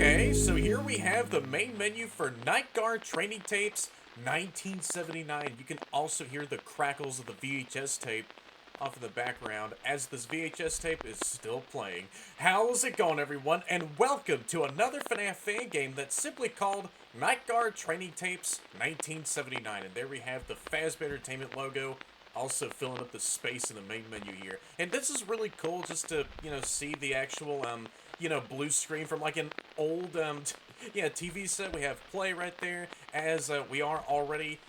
Okay, so here we have the main menu for Night Guard Training Tapes 1979. You can also hear the crackles of the VHS tape off in the background as this VHS tape is still playing. How's it going, everyone? And welcome to another FNAF fan game that's simply called Night Guard Training Tapes 1979. And there we have the FAZBEAR Entertainment logo, also filling up the space in the main menu here. And this is really cool just to, see the actual, blue screen from like an old, TV set. We have play right there as we are already,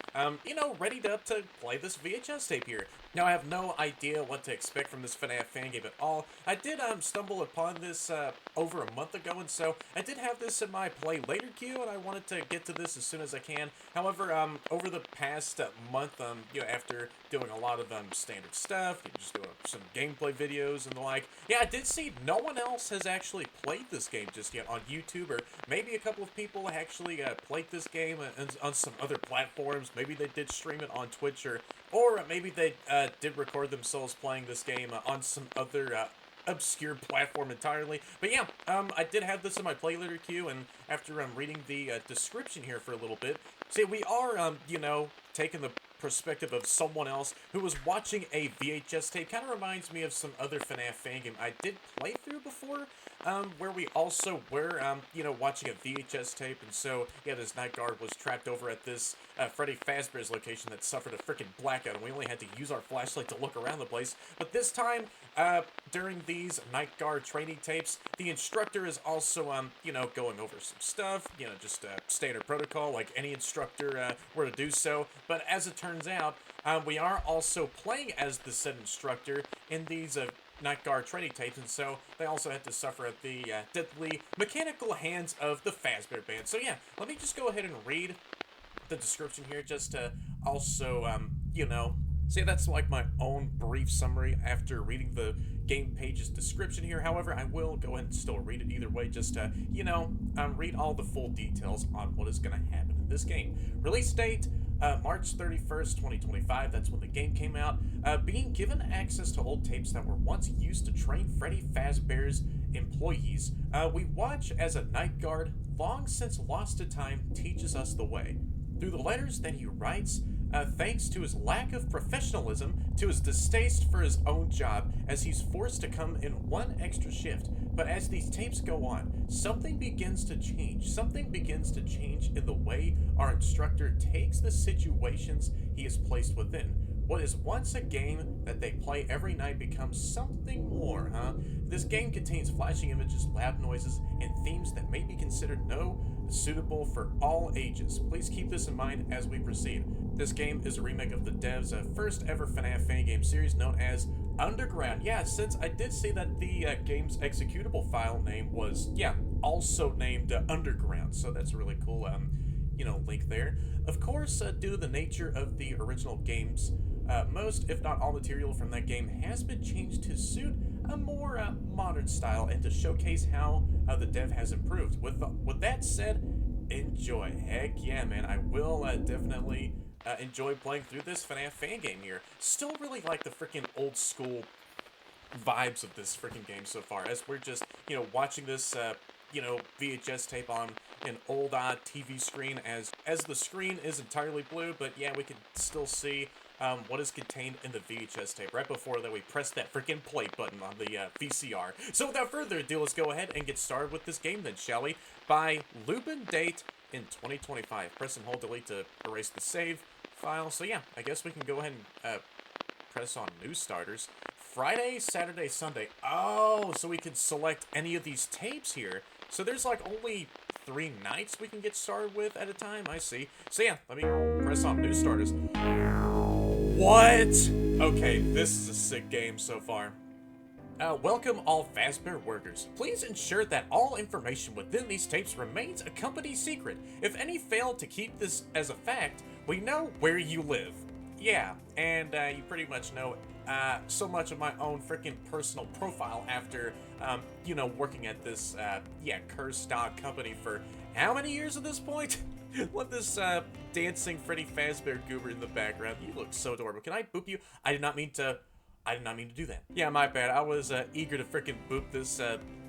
ready to play this VHS tape here. Now, I have no idea what to expect from this FNAF fan game at all. I did stumble upon this over a month ago, and so I did have this in my play later queue, and I wanted to get to this as soon as I can. However, over the past month, after doing a lot of standard stuff, just doing some gameplay videos and the like, yeah, I did see no one else has actually played this game just yet on YouTube, or maybe a couple of people actually played this game on some other platforms. Maybe they did stream it on Twitch, or maybe they did record themselves playing this game on some other obscure platform entirely. But yeah, I did have this in my play later queue, and after reading the description here for a little bit, see, we are, taking the perspective of someone else who was watching a VHS tape. Kind of reminds me of some other FNAF fan game I did play through before, where we also were, watching a VHS tape, and so, yeah, this night guard was trapped over at this Freddy Fazbear's location that suffered a freaking blackout, and we only had to use our flashlight to look around the place. But this time, during these night guard training tapes, the instructor is also, going over some stuff, just standard protocol, like any instructor were to do so. But as it turns out, we are also playing as the said instructor in these Night Guard training tapes, and so they also had to suffer at the deadly mechanical hands of the FAZBEAR band. So yeah, let me just go ahead and read the description here, just to also, see, that's like my own brief summary after reading the game page's description here. However, I will go ahead and still read it either way, just to, read all the full details on what is going to happen in this game. Release date, March 31st, 2025, that's when the game came out. Being given access to old tapes that were once used to train Freddy Fazbear's employees, we watch as a night guard, long since lost to time, teaches us the way. Through the letters that he writes, thanks to his lack of professionalism, to his distaste for his own job, as he's forced to come in one extra shift. But as these tapes go on, something begins to change. Something begins to change in the way our instructor takes the situations he is placed within. What is once a game that they play every night becomes something more, huh? This game contains flashing images, loud noises, and themes that may be considered suitable for all ages. Please keep this in mind as we proceed. This game is a remake of the devs' first ever FNAF fan game series known as Underground. Yeah, since I did see that the game's executable file name was, also named Underground, so that's a really cool, link there. Of course, due to the nature of the original games, most, if not all, material from that game has been changed to suit a more modern style and to showcase how the dev has improved. With that said, enjoy. Heck yeah, man, I will definitely enjoy playing through this FNAF fan game here. Still really like the freaking old school vibes of this freaking game so far, as we're just, watching this, VHS tape on an old TV screen, as the screen is entirely blue, but yeah, we can still see what is contained in the VHS tape. Right before that, we press that freaking play button on the VCR. So without further ado, let's go ahead and get started with this game then, shall we? By Lubin date in 2025. Press and hold delete to erase the save file. So yeah, I guess we can go ahead and press on new starters. Friday, Saturday, Sunday. Oh, so we can select any of these tapes here. So there's like only 3 nights we can get started with at a time. I see. So yeah, let me press on new starters. What? Okay, this is a sick game so far. Welcome all FAZBEAR workers. Please ensure that all information within these tapes remains a company secret. If any fail to keep this as a fact, we know where you live. Yeah, and you pretty much know so much of my own freaking personal profile after, working at this, cursed dog company for how many years at this point? Let this dancing Freddy Fazbear goober in the background. You look so adorable. Can I boop you? I did not mean to do that. Yeah, my bad. I was eager to freaking boop this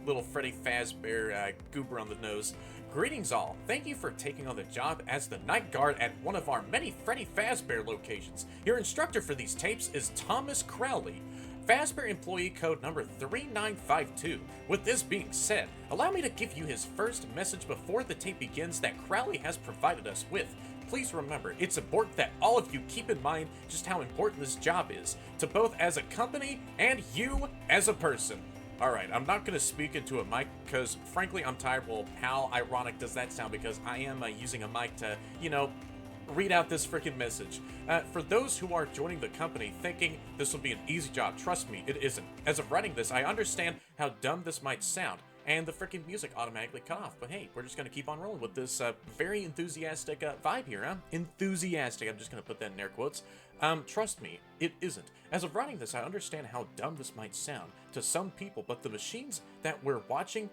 little Freddy Fazbear goober on the nose. Greetings all. Thank you for taking on the job as the night guard at one of our many Freddy Fazbear locations. Your instructor for these tapes is Thomas Crowley. FAZBEAR employee code number 3952. With this being said, allow me to give you his first message before the tape begins that Crowley has provided us with. Please remember, it's important that all of you keep in mind just how important this job is, to both as a company and you as a person. Alright, I'm not going to speak into a mic because, frankly, I'm tired. Well, how ironic does that sound? Because I am using a mic to, read out this freaking message. For those who are joining the company thinking this will be an easy job, trust me, it isn't. As of writing this, I understand how dumb this might sound, and the freaking music automatically cut off. But hey, we're just gonna keep on rolling with this very enthusiastic vibe here, huh? Enthusiastic, I'm just gonna put that in air quotes. Trust me, it isn't. As of writing this, I understand how dumb this might sound to some people, but the machines that we're watching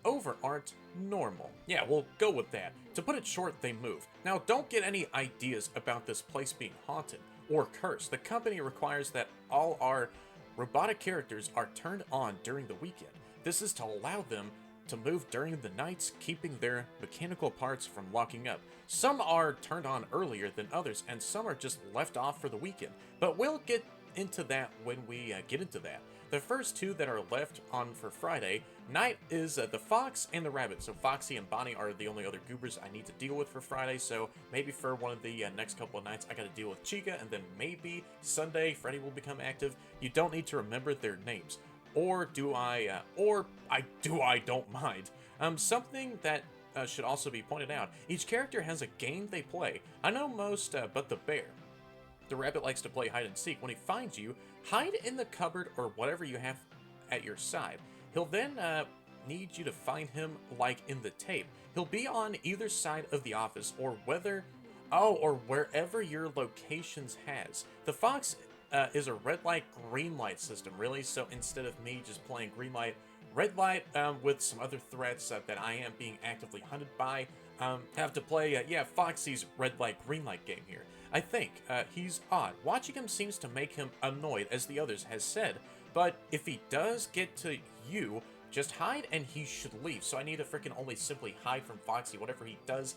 over aren't normal. Yeah, we'll go with that. To put it short, they move. Now, don't get any ideas about this place being haunted or cursed. The company requires that all our robotic characters are turned on during the weekend. This is to allow them to move during the nights, keeping their mechanical parts from locking up. Some are turned on earlier than others, and some are just left off for the weekend. But we'll get into that when we get into that. The first two that are left on for Friday night is the Fox and the Rabbit. So Foxy and Bonnie are the only other goobers I need to deal with for Friday. So maybe for one of the next couple of nights, I got to deal with Chica, and then maybe Sunday Freddy will become active. You don't need to remember their names, or do I? Don't mind. Something that should also be pointed out: each character has a game they play. I know most, but the bear. The rabbit likes to play hide and seek. When he finds you, hide in the cupboard or whatever you have at your side. He'll then need you to find him like in the tape. He'll be on either side of the office or wherever your locations has. The Fox is a red light, green light system, really. So instead of me just playing green light, red light with some other threats that I am being actively hunted by, have to play, Foxy's red light, green light game here. I think he's odd. Watching him seems to make him annoyed, as the others has said. But if he does get to you, just hide and he should leave. So I need to freaking only simply hide from Foxy. Whatever he does,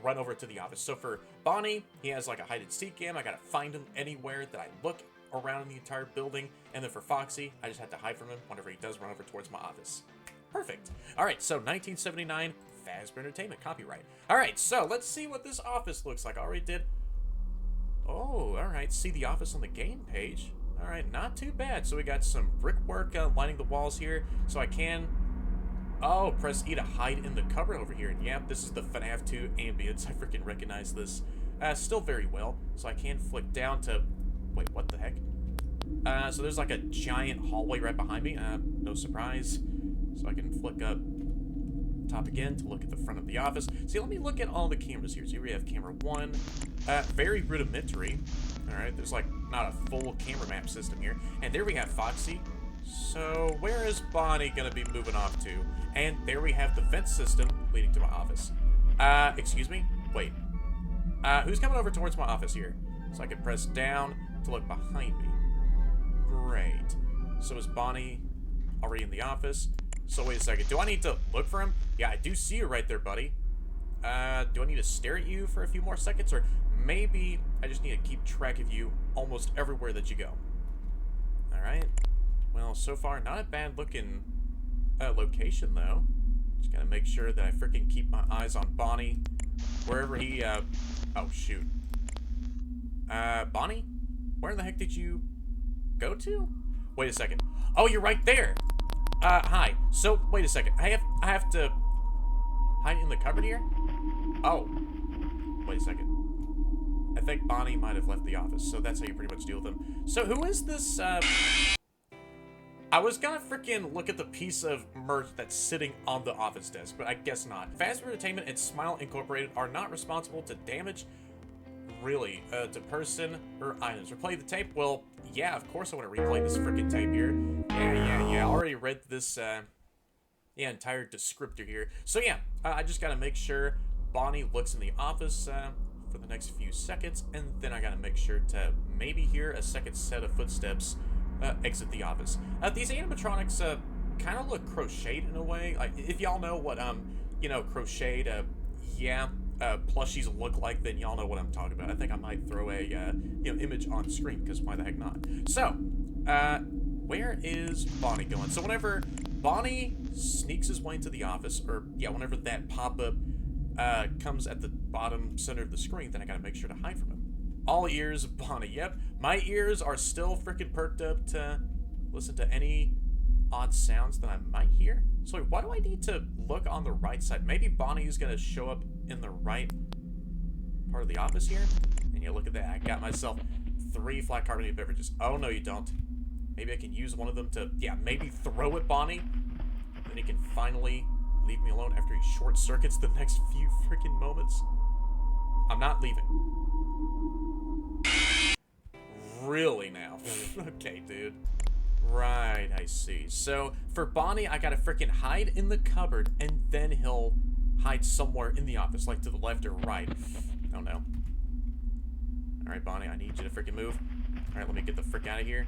run over to the office. So for Bonnie, he has like a hide and seek game. I gotta find him anywhere that I look around in the entire building. And then for Foxy, I just have to hide from him whenever he does run over towards my office. Perfect. All right, so 1979, FAZBEAR Entertainment, copyright. All right, so let's see what this office looks like. I already did. Oh, all right. See the office on the game page. All right, not too bad. So we got some brickwork lining the walls here. So I can, press E to hide in the cupboard over here. And yeah, this is the FNAF 2 ambience. I freaking recognize this still very well. So I can flick down to, wait, what the heck? So there's like a giant hallway right behind me. No surprise. So I can flick up top again to look at the front of the office. See, let me look at all the cameras here. So here we have camera 1. Very rudimentary. Alright, there's like not a full camera map system here. And there we have Foxy. So where is Bonnie gonna be moving off to? And there we have the vent system leading to my office. Excuse me? Wait. Who's coming over towards my office here? So I can press down to look behind me. Great. So is Bonnie already in the office? So wait a second. Do I need to look for him? Yeah, I do see you right there, buddy. Do I need to stare at you for a few more seconds? Or maybe I just need to keep track of you almost everywhere that you go. Alright. Well, so far, not a bad looking location, though. Just gotta make sure that I freaking keep my eyes on Bonnie. Wherever he, oh, shoot. Bonnie? Where in the heck did you go to? Wait a second. Oh, you're right there! Hi. So, wait a second. I have to hide in the cupboard here? Oh. Wait a second. I think Bonnie might have left the office, so that's how you pretty much deal with them. So, who is this, I was gonna freaking look at the piece of merch that's sitting on the office desk, but I guess not. FAZBEAR Entertainment and Smile Incorporated are not responsible to damage, really, to person or items. Replay the tape? Well, yeah, of course I want to replay this freaking tape here. Yeah. I already read this, entire descriptor here. So yeah, I just gotta make sure Bonnie looks in the office, for the next few seconds, and then I gotta make sure to maybe hear a second set of footsteps exit the office. These animatronics, kind of look crocheted in a way. Like, if y'all know what, you know, crocheted, plushies look like, then y'all know what I'm talking about. I think I might throw a, you know, image on screen, because why the heck not? So, where is Bonnie going? So whenever Bonnie sneaks his way into the office, or, yeah, whenever that pop-up, comes at the bottom center of the screen, then I gotta make sure to hide from him. All ears of Bonnie. Yep, my ears are still freaking perked up to listen to any odd sounds that I might hear. So wait, why do I need to look on the right side? Maybe Bonnie is gonna show up in the right part of the office here. And you look at that, I got myself 3 flat carbonated beverages. Oh no, you don't. Maybe I can use one of them to, yeah, maybe throw at Bonnie. Then he can finally leave me alone after he short circuits the next few freaking moments. I'm not leaving. Really now? Okay, dude. Right, I see. So, for Bonnie, I gotta freaking hide in the cupboard, and then he'll hide somewhere in the office, like to the left or right. Oh no. Alright, Bonnie, I need you to freaking move. Alright, let me get the frick out of here.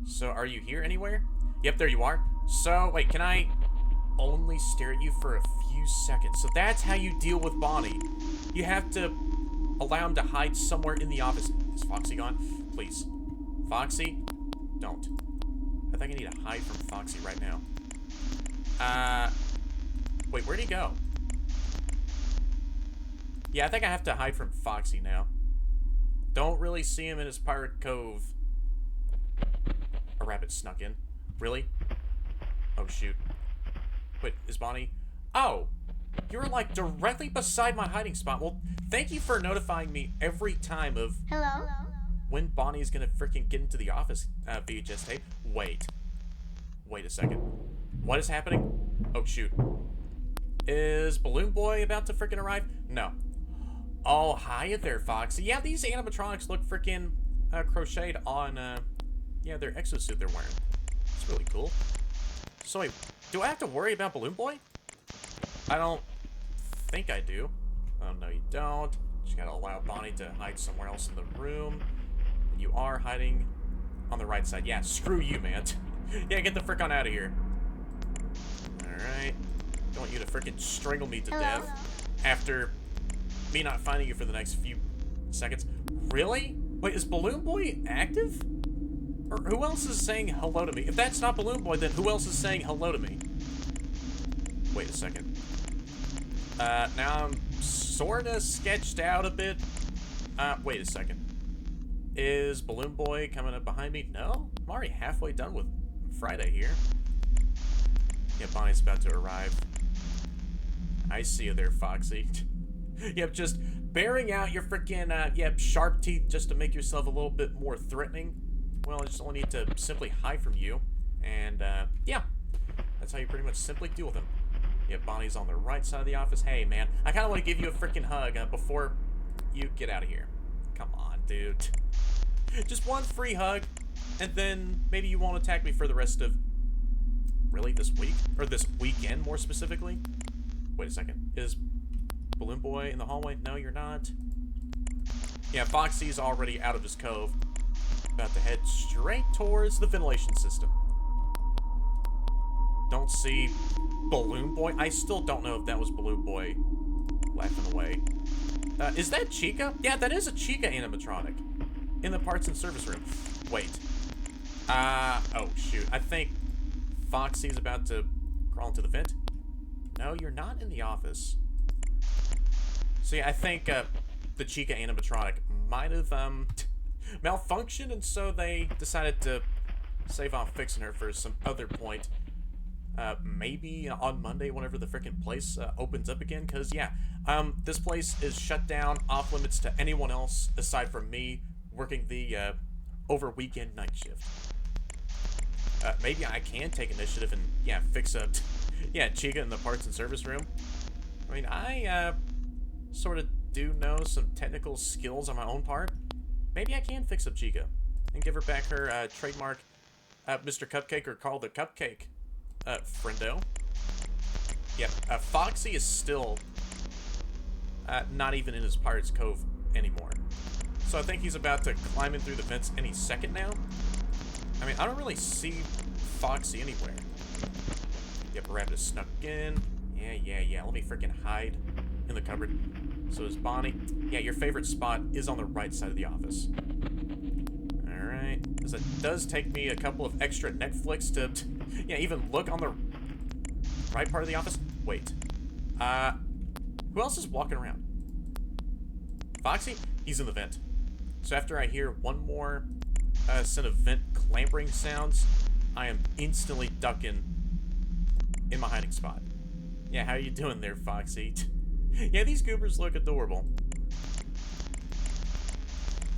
So, are you here anywhere? Yep, there you are. So, wait, can I only stare at you for a few seconds? So that's how you deal with Bonnie. You have to allow him to hide somewhere in the office. Is Foxy gone? Please. Foxy, don't. I think I need to hide from Foxy right now. Wait, where'd he go? Yeah, I think I have to hide from Foxy now. Don't really see him in his pirate cove. A rabbit snuck in. Really? Oh, shoot. Wait, is Bonnie... Oh! You're, like, directly beside my hiding spot. Well, thank you for notifying me every time of... Hello? When Bonnie's gonna freaking get into the office, VHS tape. Wait. Wait a second. What is happening? Oh, shoot. Is Balloon Boy about to freaking arrive? No. Oh, hiya there, Foxy. Yeah, these animatronics look freaking crocheted on, yeah, their exosuit they're wearing. It's really cool. So wait, do I have to worry about Balloon Boy? I don't think I do. Oh, no, you don't. Just gotta allow Bonnie to hide somewhere else in the room. And you are hiding on the right side. Yeah, screw you, man. Yeah, get the frick on out of here. Alright. Don't want you to frickin' strangle me to death after me not finding you for the next few seconds. Really? Wait, is Balloon Boy active? Or who else is saying hello to me? If that's not Balloon Boy, then who else is saying hello to me? Wait a second. Now I'm sorta sketched out a bit. Wait a second. Is Balloon Boy coming up behind me? No? I'm already halfway done with Friday here. Yeah, Bonnie's about to arrive. I see you there, Foxy. Yep, just bearing out your freaking, yep, sharp teeth just to make yourself a little bit more threatening. Well, I just only need to simply hide from you. And, yeah. That's how you pretty much simply deal with him. Yeah, Bonnie's on the right side of the office. Hey, man, I kind of want to give you a freaking hug before you get out of here. Come on, dude. Just one free hug, and then maybe you won't attack me for the rest of... Really? This week? Or this weekend, more specifically? Wait a second. Is Balloon Boy in the hallway? No, you're not. Yeah, Foxy's already out of his cove. About to head straight towards the ventilation system. Don't see Balloon Boy. I still don't know if that was Balloon Boy laughing away. Is that Chica? Yeah, that is a Chica animatronic. In the parts and service room. Wait. Oh, shoot. I think Foxy's about to crawl into the vent. No, you're not in the office. So yeah, I think the Chica animatronic might have malfunctioned, and so they decided to save on fixing her for some other point. Maybe on Monday, whenever the freaking place opens up again, because yeah, this place is shut down, off limits to anyone else aside from me working the over weekend night shift. Maybe I can take initiative and yeah, fix up yeah, Chica in the parts and service room. I mean, I sort of do know some technical skills on my own part. Maybe I can fix up Chica and give her back her trademark Mr. Cupcake or Carl the Cupcake friendo. Yep, Foxy is still not even in his Pirate's Cove anymore. So I think he's about to climb in through the vents any second now. I mean, I don't really see Foxy anywhere. Yep, rabbit is snuck in. Yeah. Let me freaking hide in the cupboard. So is Bonnie. Yeah, your favorite spot is on the right side of the office. Alright. Because it does take me a couple of extra Netflix to, yeah, even look on the right part of the office. Wait. Who else is walking around? Foxy? He's in the vent. So after I hear one more set of vent clambering sounds, I am instantly ducking in my hiding spot. Yeah, how you doing there, Foxy? Yeah, these goobers look adorable.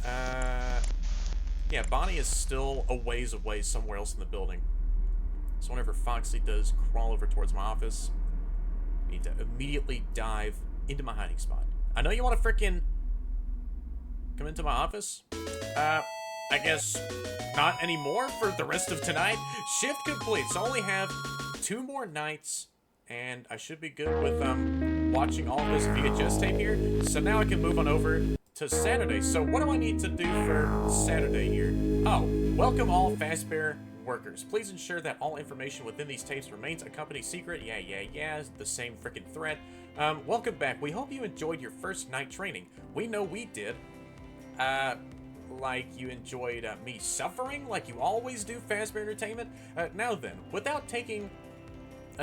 Yeah, Bonnie is still a ways away somewhere else in the building. So whenever Foxy does crawl over towards my office, I need to immediately dive into my hiding spot. I know you want to frickin' come into my office? I guess not anymore for the rest of tonight. Shift complete, so I only have 2 more nights, and I should be good with, watching all this VHS tape here. So now I can move on over to Saturday. So what do I need to do for Saturday here? Oh, welcome all FAZBEAR workers. Please ensure that all information within these tapes remains a company secret. Yeah, the same freaking threat. Welcome back. We hope you enjoyed your first night training. We know we did. Like you enjoyed me suffering like you always do, FAZBEAR Entertainment? Now then, without taking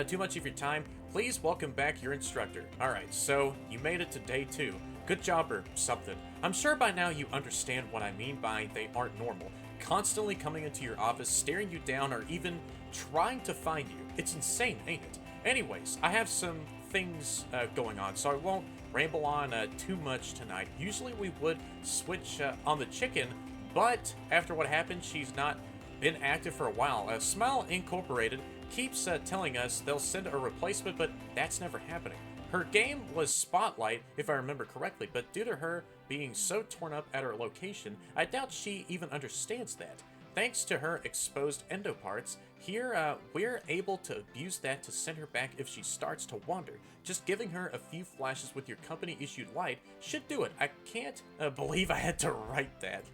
too much of your time, please welcome back your instructor. Alright, so you made it to day 2. Good job or something. I'm sure by now you understand what I mean by they aren't normal. Constantly coming into your office, staring you down, or even trying to find you. It's insane, ain't it? Anyways, I have some things going on, so I won't ramble on too much tonight. Usually we would switch on the chicken, but after what happened, she's not been active for a while. Smile Incorporated keeps telling us they'll send a replacement, but that's never happening. Her game was Spotlight, if I remember correctly, but due to her being so torn up at her location, I doubt she even understands that. Thanks to her exposed endo parts, here we're able to abuse that to send her back if she starts to wander. Just giving her a few flashes with your company-issued light should do it. I can't believe I had to write that.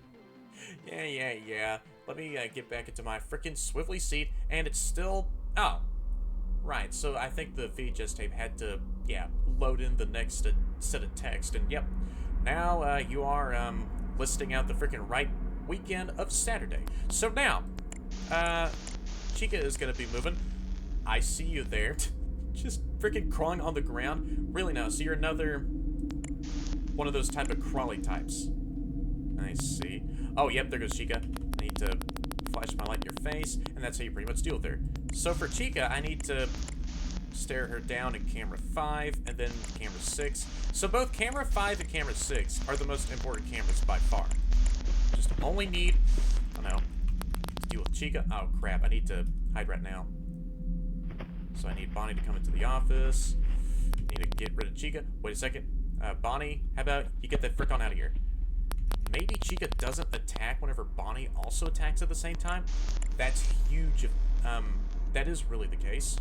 Yeah. Let me get back into my frickin' swivelly seat, and it's still... Oh. Right, so I think the VHS tape had to, load in the next set of text, and yep. Now you are listing out the frickin' right weekend of Saturday. So now, Chica is gonna be moving. I see you there. Just freaking crawling on the ground. Really now, so you're another one of those type of crawly types. I see. Oh, yep, there goes Chica. I need to flash my light in your face, and that's how you pretty much deal with her. So for Chica, I need to stare her down in camera 5, and then camera 6. So both camera 5 and camera 6 are the most important cameras by far. Just only need, I don't know, to deal with Chica. Oh crap, I need to hide right now. So I need Bonnie to come into the office. Need to get rid of Chica. Wait a second. Bonnie, how about you get that frick on out of here? Maybe Chica doesn't attack whenever Bonnie also attacks at the same time? That's huge. That is really the case.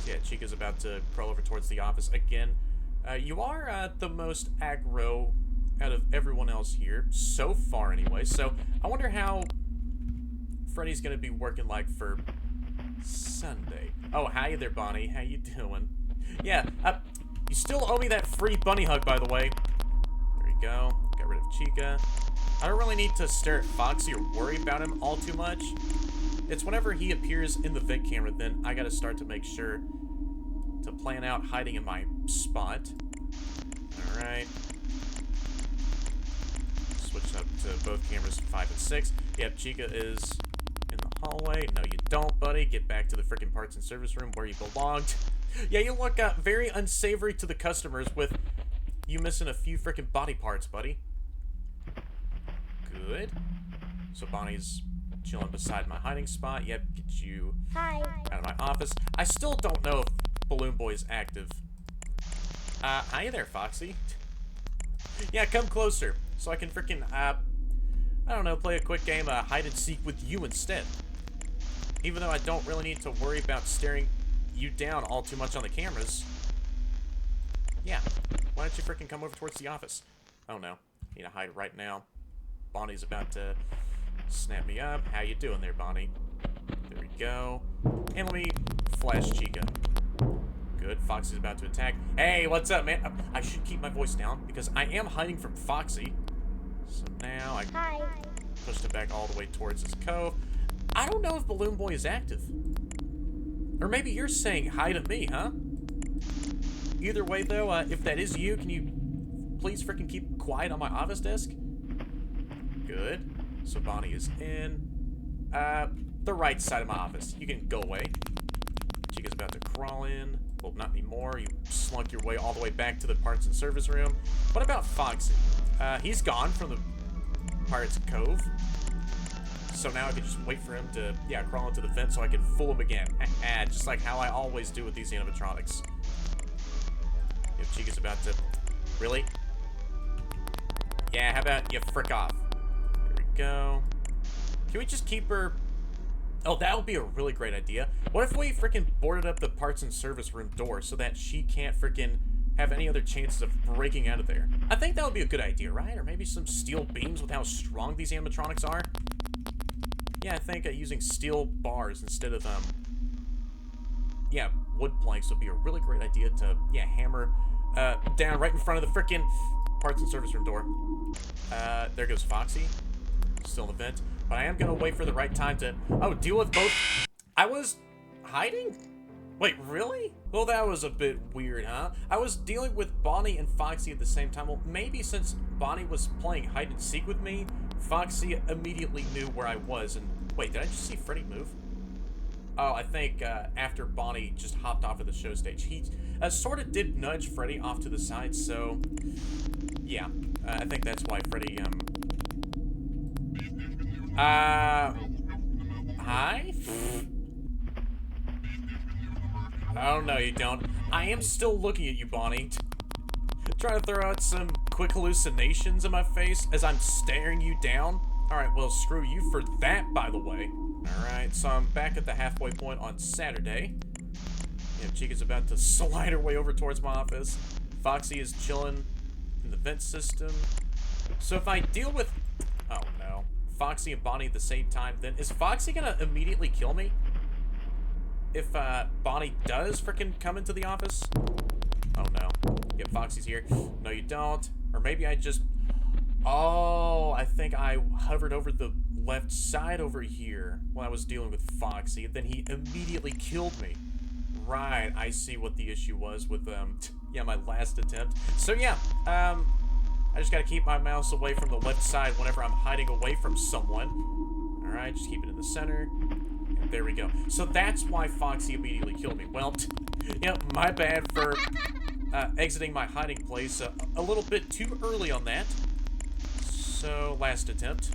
So yeah, Chica's about to crawl over towards the office again. You are the most aggro out of everyone else here, so far anyway. So I wonder how Freddy's gonna be working like for Sunday. Oh, hi there, Bonnie. How you doing? Yeah, you still owe me that free bunny hug, by the way. There we go. Got rid of Chica. I don't really need to stare at Foxy or worry about him all too much. It's whenever he appears in the vent camera, then I gotta start to make sure to plan out hiding in my spot. Alright. Switch up to both cameras 5 and 6. Yep, Chica is in the hallway. No, you don't, buddy. Get back to the frickin' parts and service room where you belonged. Yeah, you look very unsavory to the customers with you missing a few frickin' body parts, buddy. Good. So Bonnie's chilling beside my hiding spot. Yep, get you out of my office. I still don't know if Balloon Boy's active. Hi there, Foxy. Yeah, come closer so I can frickin', I don't know, play a quick game of hide and seek with you instead. Even though I don't really need to worry about staring you down all too much on the cameras. Yeah, why don't you frickin' come over towards the office? Oh no, need to hide right now. Bonnie's about to snap me up. How you doing there, Bonnie? There we go. And let me flash Chica. Good. Foxy's about to attack. Hey, what's up, man? I should keep my voice down because I am hiding from Foxy. So now I pushed him back all the way towards his cove. I don't know if Balloon Boy is active. Or maybe you're saying hi to me, huh? Either way, though, if that is you, can you please freaking keep quiet on my office desk? Good. So Bonnie is in. The right side of my office. You can go away. Chica's about to crawl in. Well, not anymore. You slunk your way all the way back to the parts and service room. What about Foxy? He's gone from the Pirate's Cove. So now I can just wait for him to, crawl into the vent so I can fool him again. Just like how I always do with these animatronics. If Chica's about to... Really? Yeah, how about you frick off? There we go. Can we just keep her... Oh, that would be a really great idea. What if we freaking boarded up the parts and service room door so that she can't freaking have any other chances of breaking out of there? I think that would be a good idea, right? Or maybe some steel beams with how strong these animatronics are. Yeah, I think using steel bars instead of, wood planks would be a really great idea to, hammer down right in front of the freaking parts and service room door. There goes Foxy. Still in the vent. But I am going to wait for the right time to... Oh, deal with both... I was hiding? Wait, really? Well, that was a bit weird, huh? I was dealing with Bonnie and Foxy at the same time. Well, maybe since Bonnie was playing hide-and-seek with me, Foxy immediately knew where I was. And wait, did I just see Freddy move? Oh, I think after Bonnie just hopped off of the show stage, he sort of did nudge Freddy off to the side, so... Yeah, I think that's why Freddy, hi? Oh, no, you don't. I am still looking at you, Bonnie. Trying to throw out some quick hallucinations in my face as I'm staring you down? Alright, well, screw you for that, by the way. Alright, so I'm back at the halfway point on Saturday. Yeah, Chica's about to slide her way over towards my office. Foxy is chilling in the vent system. So if I deal with... Oh, no. Foxy and Bonnie at the same time, then is Foxy gonna immediately kill me? If Bonnie does frickin' come into the office? Oh no. Yep, Foxy's here. No, you don't. Or maybe I just... Oh, I think I hovered over the left side over here when I was dealing with Foxy. Then he immediately killed me. Right, I see what the issue was with, my last attempt. So yeah, I just gotta keep my mouse away from the left side whenever I'm hiding away from someone. Alright, just keep it in the center. And there we go. So that's why Foxy immediately killed me. Well, my bad for exiting my hiding place a little bit too early on that. So, last attempt.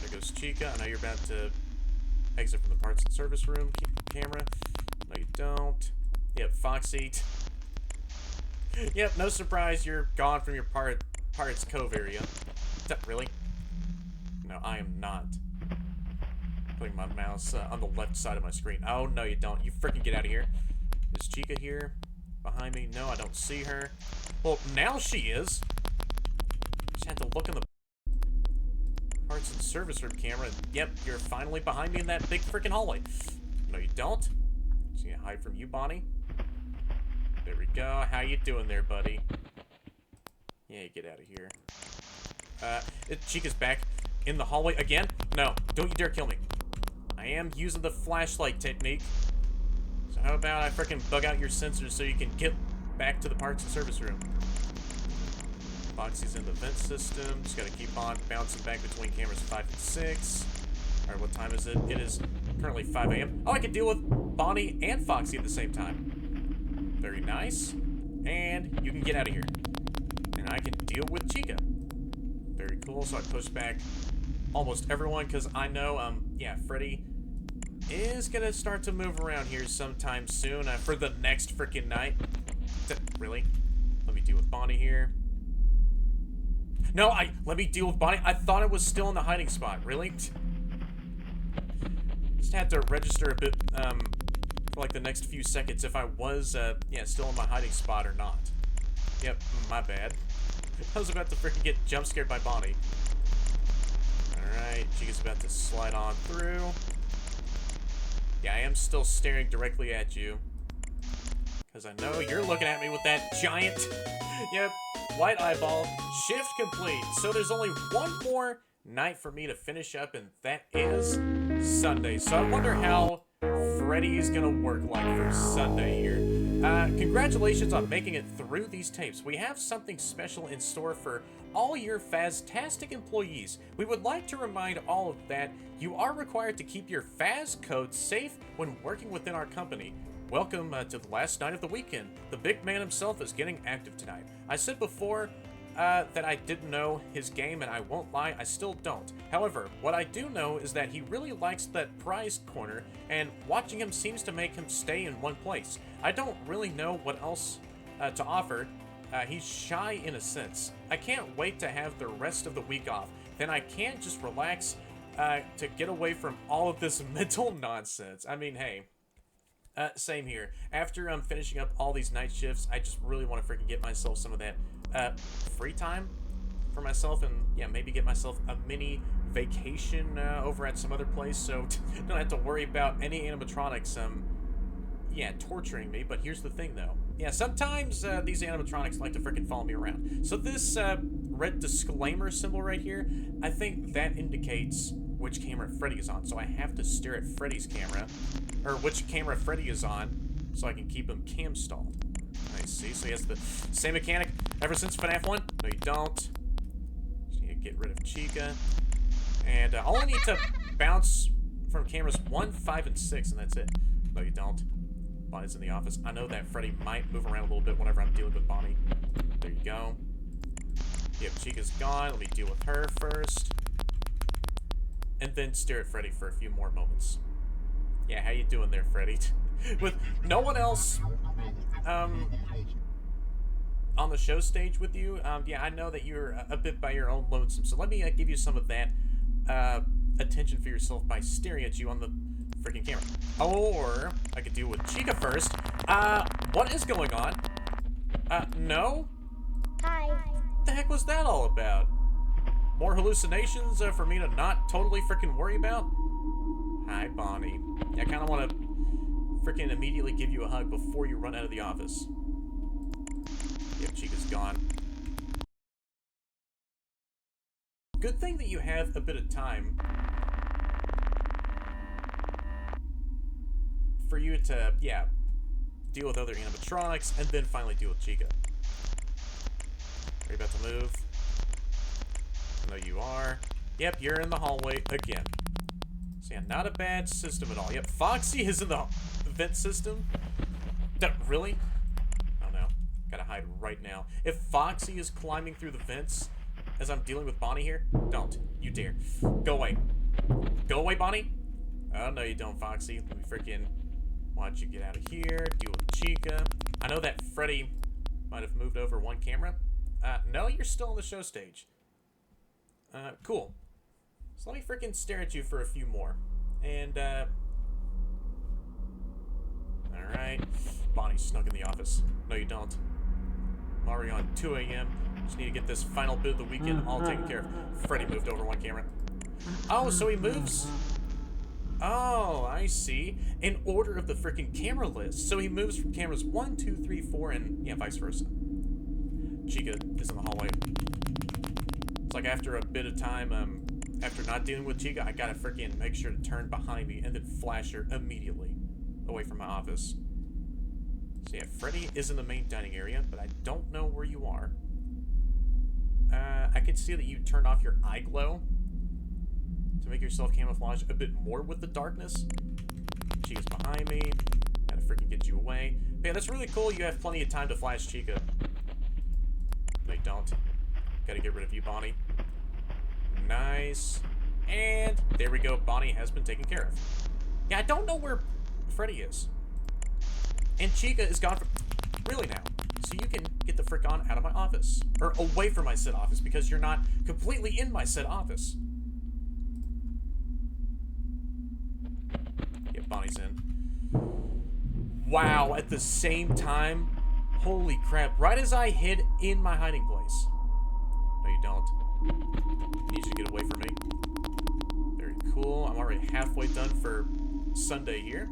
There goes Chica. I know you're about to exit from the parts and service room camera. No, you don't. Yep, Foxy. Yep, no surprise, you're gone from your Pirate's Cove area. Really? No, I am not. Putting my mouse on the left side of my screen. Oh, no, you don't. You freaking get out of here. Is Chica here? Behind me? No, I don't see her. Well, now she is. Just had to look in the parts and service room camera. Yep, you're finally behind me in that big freaking hallway. No, you don't. Just gonna hide from you, Bonnie. There we go. How you doing there, buddy? Yeah, you get out of here. Chica's back in the hallway again. No, don't you dare kill me. I am using the flashlight technique. So how about I freaking bug out your sensors so you can get back to the parts and service room. Foxy's in the vent system. Just gotta keep on bouncing back between cameras 5 and 6. Alright, what time is it? It is currently 5 a.m. Oh, I can deal with Bonnie and Foxy at the same time. Very nice. And you can get out of here. And I can deal with Chica. Very cool. So I push back almost everyone because I know, Freddy is gonna start to move around here sometime soon for the next freaking night. Really? Let me deal with Bonnie here. No, let me deal with Bonnie. I thought it was still in the hiding spot. Really? Just had to register a bit, for like the next few seconds if I was, still in my hiding spot or not. Yep, my bad. I was about to freaking get jump scared by Bonnie. Alright, Chica's about to slide on through. Yeah, I am still staring directly at you. Because I know you're looking at me with that giant, yep, white eyeball. Shift complete. So there's only one more night for me to finish up, and that is Sunday. So I wonder how Freddy's gonna work like for Sunday here. Congratulations on making it through these tapes. We have something special in store for all your Faztastic employees. We would like to remind all of that you are required to keep your Faz code safe when working within our company. Welcome to the last night of the weekend. The big man himself is getting active tonight. I said before that I didn't know his game, and I won't lie, I still don't. However, what I do know is that he really likes that prized corner, and watching him seems to make him stay in one place. I don't really know what else to offer. He's shy in a sense. I can't wait to have the rest of the week off. Then I can't just relax to get away from all of this mental nonsense. I mean, hey. Same here. After I'm finishing up all these night shifts, I just really want to freaking get myself some of that free time for myself, and yeah, maybe get myself a mini vacation over at some other place, so don't have to worry about any animatronics yeah, torturing me. But here's the thing though. Yeah, sometimes these animatronics like to freaking follow me around. So this red disclaimer symbol right here, I think that indicates which camera Freddy is on. So I have to stare at Freddy's camera, or which camera Freddy is on, so I can keep him cam stalled. I see. So he has the same mechanic ever since FNAF 1. No, you don't. Just need to get rid of Chica. And I only need to bounce from cameras 1, 5, and 6, and that's it. No, you don't. Bonnie's in the office. I know that Freddy might move around a little bit whenever I'm dealing with Bonnie. There you go. Yep, Chica's gone. Let me deal with her first. And then stare at Freddy for a few more moments. Yeah, how you doing there, Freddy? With no one else on the show stage with you, yeah, I know that you're a bit by your own lonesome, so let me give you some of that attention for yourself by staring at you on the freaking camera. Or I could deal with Chica first. What is going on? No? Hi. What the heck was that all about? More hallucinations for me to not totally freaking worry about? Hi, Bonnie. Yeah, I kind of want to freaking immediately give you a hug before you run out of the office. Yep, Chica's gone. Good thing that you have a bit of time for you to, yeah, deal with other animatronics and then finally deal with Chica. Are you about to move? No, you are. Yep, you're in the hallway again. So yeah, not a bad system at all. Yep, Foxy is in the vent system. Really? Oh no. Gotta hide right now. If Foxy is climbing through the vents as I'm dealing with Bonnie here, don't. You dare. Go away. Go away, Bonnie. Oh, no, you don't, Foxy. Let me freaking watch you get out of here. Deal with Chica. I know that Freddy might have moved over one camera. No, you're still on the show stage. Cool. So let me freaking stare at you for a few more. And, alright. Bonnie's snuck in the office. No, you don't. I'm already on 2 a.m. Just need to get this final bit of the weekend all taken care of. Freddy moved over one camera. Oh, so he moves... Oh, I see. In order of the freaking camera list. So he moves from cameras 1, 2, 3, 4, and, yeah, vice versa. Chica is in the hallway. It's like after a bit of time, after not dealing with Chica, I gotta freaking make sure to turn behind me and then flash her immediately away from my office. So yeah, Freddy is in the main dining area, but I don't know where you are. I can see that you turned off your eye glow to make yourself camouflage a bit more with the darkness. Chica's behind me. Gotta freaking get you away. But yeah, that's really cool. You have plenty of time to flash Chica. No, you don't. Gotta get rid of you, Bonnie. Nice. And there we go. Bonnie has been taken care of. Yeah, I don't know where Freddy is. And Chica is gone for... Really now. So you can get the frick on out of my office. Or away from my said office, because you're not completely in my said office. Yeah, Bonnie's in. Wow, at the same time? Holy crap. Right as I hid in my hiding place. No, you don't. I need you to get away from me. Very cool. I'm already halfway done for Sunday here.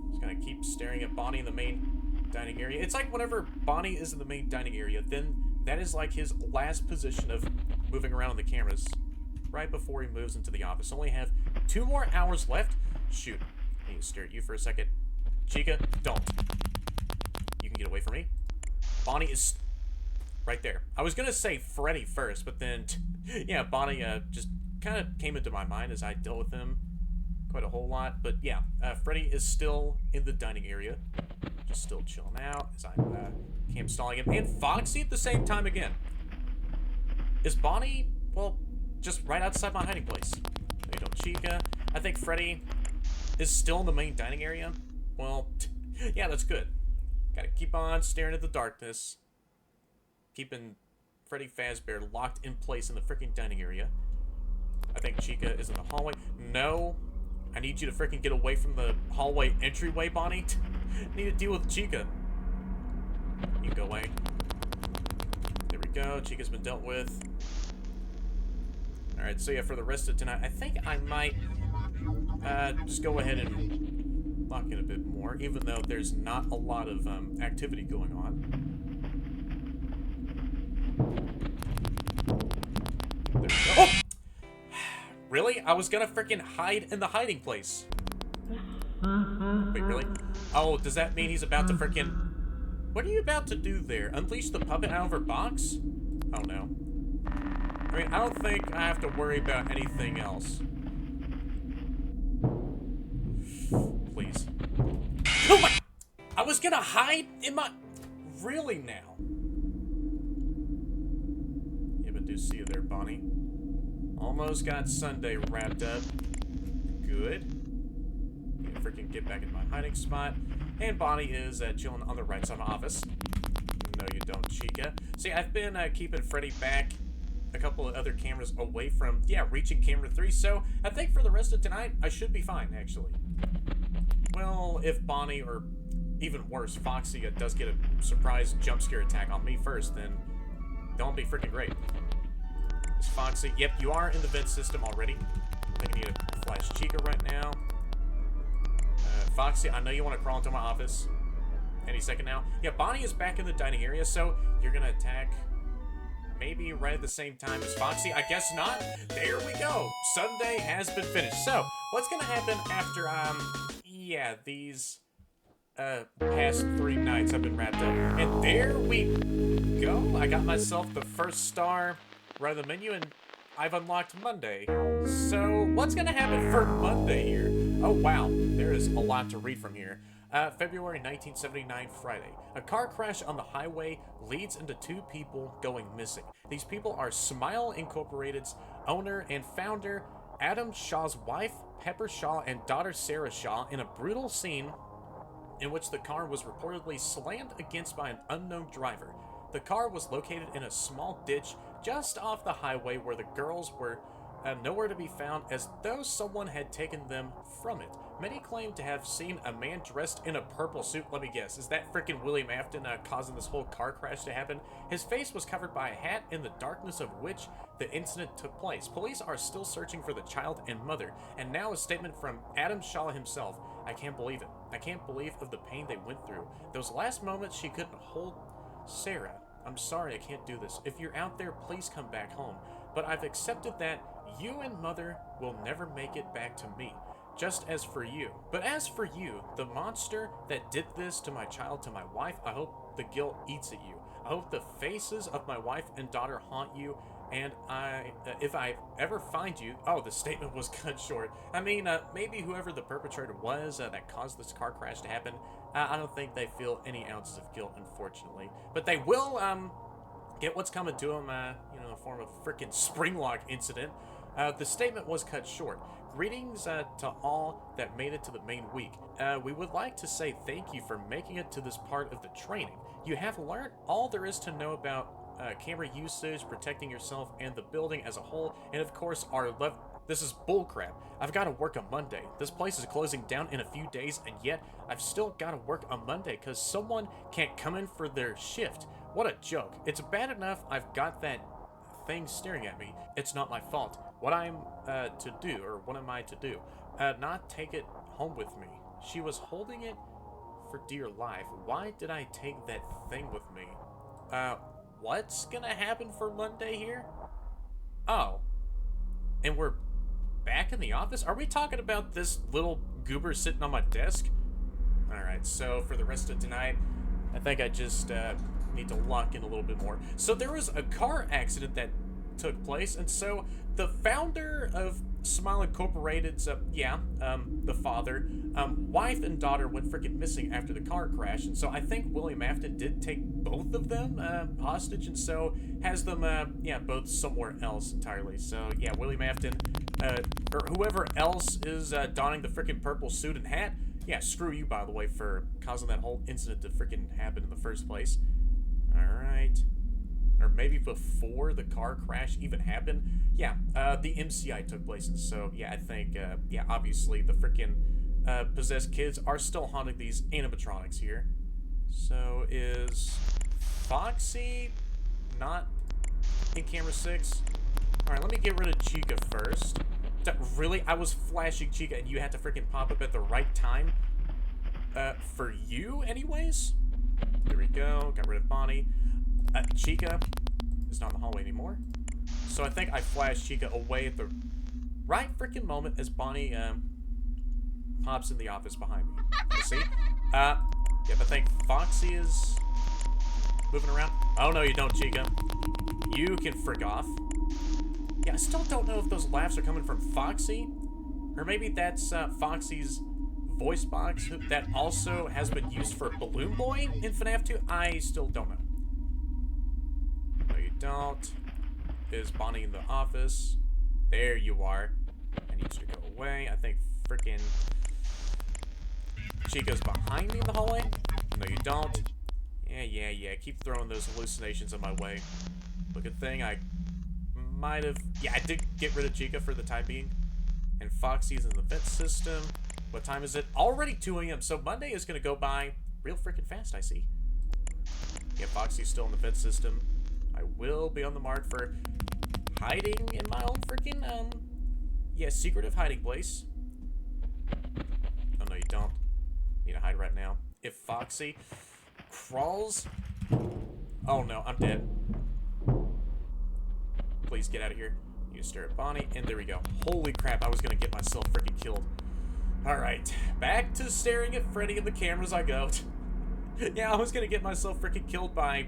Just gonna keep staring at Bonnie in the main dining area. It's like whenever Bonnie is in the main dining area, then that is like his last position of moving around the cameras right before he moves into the office. Only have 2 more hours left. Shoot. I need to stare at you for a second. Chica, don't. You can get away from me. Bonnie is right there. I was gonna say Freddy first, but then, yeah, Bonnie just kind of came into my mind as I dealt with him quite a whole lot. But yeah, Freddy is still in the dining area, just still chilling out as I'm camp stalling him. And Foxy at the same time again. Is Bonnie, well, just right outside my hiding place? No, you don't, Chica. I think Freddy is still in the main dining area. Well, yeah, that's good. Gotta keep on staring at the darkness. Keeping Freddy Fazbear locked in place in the freaking dining area. I think Chica is in the hallway. No. I need you to freaking get away from the hallway entryway, Bonnie. I need to deal with Chica. You can go away. There we go. Chica's been dealt with. Alright, so yeah, for the rest of tonight, I think I might just go ahead and lock in a bit more, even though there's not a lot of activity going on. There we go. Oh! Really? I was gonna freaking hide in the hiding place. Wait, really? Oh, does that mean he's about to freaking... What are you about to do there? Unleash the puppet out of her box? Oh, no. I mean, I don't think I have to worry about anything else. Please. Oh my... I was gonna hide in my... Really now? Yeah, but do see you there, Bonnie. Almost got Sunday wrapped up. Good. Yeah, freaking get back in my hiding spot. And Bonnie is chilling on the right side of my office. No, you don't, Chica. See, I've been keeping Freddy back a couple of other cameras away from, yeah, reaching camera 3. So I think for the rest of tonight, I should be fine, actually. Well, if Bonnie, or even worse, Foxy does get a surprise jump scare attack on me first, then don't be freaking great. It's Foxy. Yep, you are in the vent system already. I think I need to flash Chica right now. Foxy, I know you want to crawl into my office any second now. Yeah, Bonnie is back in the dining area, so you're going to attack maybe right at the same time as Foxy. I guess not. There we go. Sunday has been finished. So, what's going to happen after, yeah, these past 3 nights have been wrapped up. And there we go. I got myself the first star right on the menu, and I've unlocked Monday. So, what's going to happen for Monday here? Oh, wow. There is a lot to read from here. February 1979, Friday. A car crash on the highway leads into 2 people going missing. These people are Smile Incorporated's owner and founder, Adam Shaw's wife, Pepper Shaw, and daughter Sarah Shaw, in a brutal scene in which the car was reportedly slammed against by an unknown driver. The car was located in a small ditch just off the highway where the girls were nowhere to be found, as though someone had taken them from it. Many claim to have seen a man dressed in a purple suit. Let me guess, is that freaking William Afton causing this whole car crash to happen? His face was covered by a hat, in the darkness of which the incident took place. Police are still searching for the child and mother, and now a statement from Adam Shaw himself. I can't believe it. I can't believe of the pain they went through. Those last moments she couldn't hold Sarah. I'm sorry I can't do this. If you're out there, please come back home. But I've accepted that you and mother will never make it back to me. Just as for you. But as for you, the monster that did this to my child, to my wife, I hope the guilt eats at you. I hope the faces of my wife and daughter haunt you, and if I ever find you... Oh, the statement was cut short. I mean, maybe whoever the perpetrator was that caused this car crash to happen, I don't think they feel any ounces of guilt, unfortunately. But they will, get what's coming to them, you know, in the form of a freaking Springlock incident. The statement was cut short. Greetings to all that made it to the main week. We would like to say thank you for making it to this part of the training. You have learned all there is to know about camera usage, protecting yourself and the building as a whole, and of course our This is bullcrap. I've got to work on Monday. This place is closing down in a few days, and yet I've still got to work on Monday because someone can't come in for their shift. What a joke. It's bad enough I've got that thing staring at me. It's not my fault. What I'm to do, or what am I to do? Not take it home with me. She was holding it for dear life. Why did I take that thing with me? What's gonna happen for Monday here? Oh, and we're back in the office? Are we talking about this little goober sitting on my desk? Alright, so for the rest of tonight, I think I just need to lock in a little bit more. So there was a car accident that took place, and so the founder of Smile Incorporated's, the father, wife and daughter went freaking missing after the car crash, and so I think William Afton did take both of them hostage, and so has them, both somewhere else entirely. So, yeah, William Afton, or whoever else is donning the freaking purple suit and hat, yeah, screw you, by the way, for causing that whole incident to freaking happen in the first place. Alright. Or maybe before the car crash even happened. Yeah, the MCI took place, and so, yeah, I think, obviously the freaking possessed kids are still haunting these animatronics here. So, is Foxy not in camera 6? Alright, let me get rid of Chica first. Really? I was flashing Chica and you had to freaking pop up at the right time? For you, anyways? There we go. Got rid of Bonnie. Chica is not in the hallway anymore. So I think I flashed Chica away at the right freaking moment as Bonnie, pops in the office behind me. You see? Yep, I think Foxy is moving around. Oh, no, you don't, Chica. You can frick off. Yeah, I still don't know if those laughs are coming from Foxy, or maybe that's Foxy's voice box that also has been used for Balloon Boy in FNAF 2. I still don't know. No, you don't. Is Bonnie in the office? There you are. I need you to go away. I think freaking Chica's behind me in the hallway. No, you don't. Yeah. Keep throwing those hallucinations in my way. Look at thing, I might have... Yeah, I did get rid of Chica for the time being. And Foxy's in the vent system. What time is it? Already 2 a.m. So Monday is going to go by real freaking fast, I see. Yeah, Foxy's still in the vent system. I will be on the mark for hiding in my own freaking, secretive hiding place. Oh, no, you don't. Need to hide right now. If Foxy crawls... Oh, no, I'm dead. Please get out of here. You stare at Bonnie, and there we go. Holy crap, I was gonna get myself freaking killed. Alright, back to staring at Freddy in the camera as I go. Yeah, I was gonna get myself freaking killed by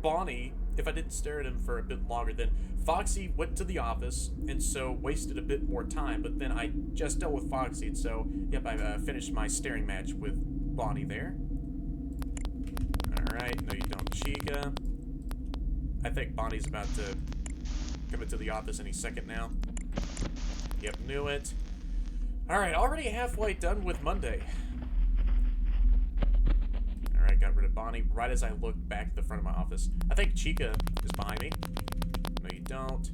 Bonnie if I didn't stare at him for a bit longer. Then Foxy went to the office, and so wasted a bit more time, but then I just dealt with Foxy, and so, yep, I finished my staring match with Bonnie there. Alright, no you don't, Chica. I think Bonnie's about to come into the office any second now. Yep, knew it. Alright, already halfway done with Monday. Alright, got rid of Bonnie right as I looked back at the front of my office. I think Chica is behind me. No, you don't.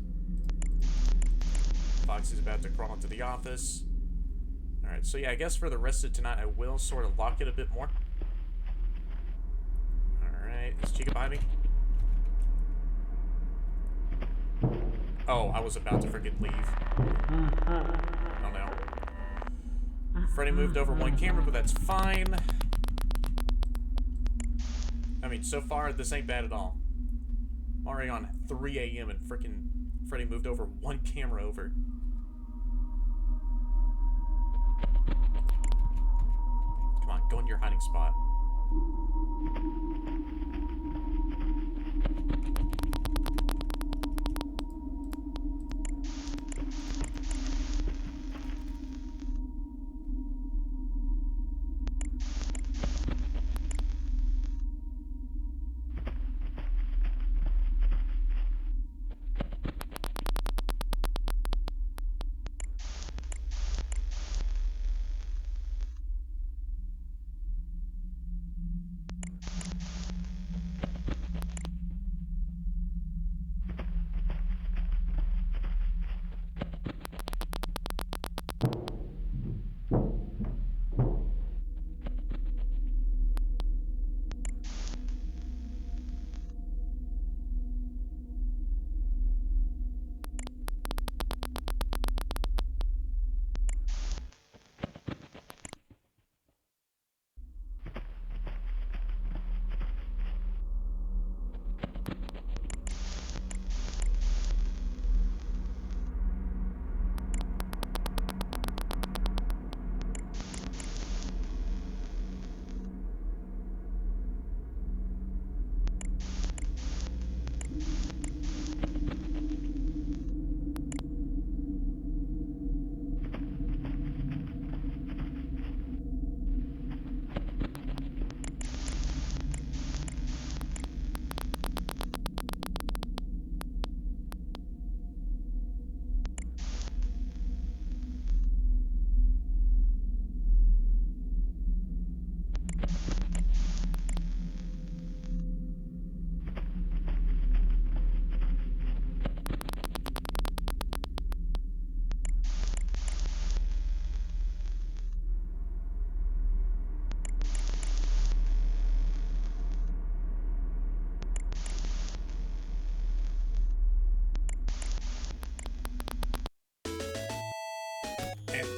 Foxy's about to crawl into the office. Alright, so yeah, I guess for the rest of tonight, I will sort of lock it a bit more. Alright, is Chica behind me? Oh, I was about to freaking leave. Oh no. Freddy moved over one camera, but that's fine. I mean, so far, this ain't bad at all. I'm already on 3 a.m. and freaking Freddy moved over one camera over. Come on, go in your hiding spot.